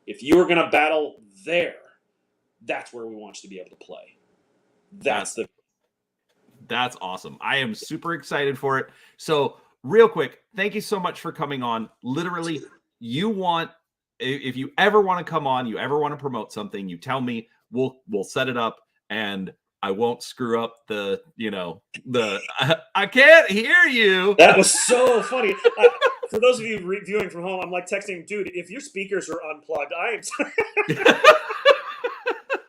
if you are going to battle there, that's where we want you to be able to play. That's awesome. I am super excited for it. So real quick, thank you so much for coming on. Literally, if you ever want to come on, you ever want to promote something, you tell me, we'll set it up, and I won't screw up the I can't hear you. That was so funny. For those of you viewing from home, I'm like texting, dude, if your speakers are unplugged, I am.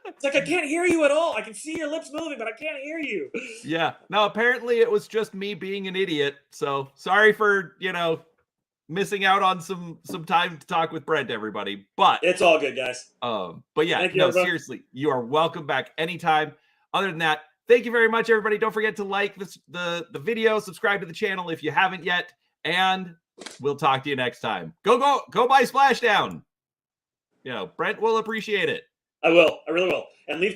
It's like, I can't hear you at all. I can see your lips moving, but I can't hear you. Yeah. No, apparently it was just me being an idiot. So sorry for, missing out on some time to talk with Brent, everybody. But it's all good, guys. But yeah, seriously, you are welcome back anytime. Other than that, thank you very much, everybody. Don't forget to like the video, subscribe to the channel if you haven't yet, and we'll talk to you next time. Go buy Splashdown. Brent will appreciate it. I will. I really will. And leave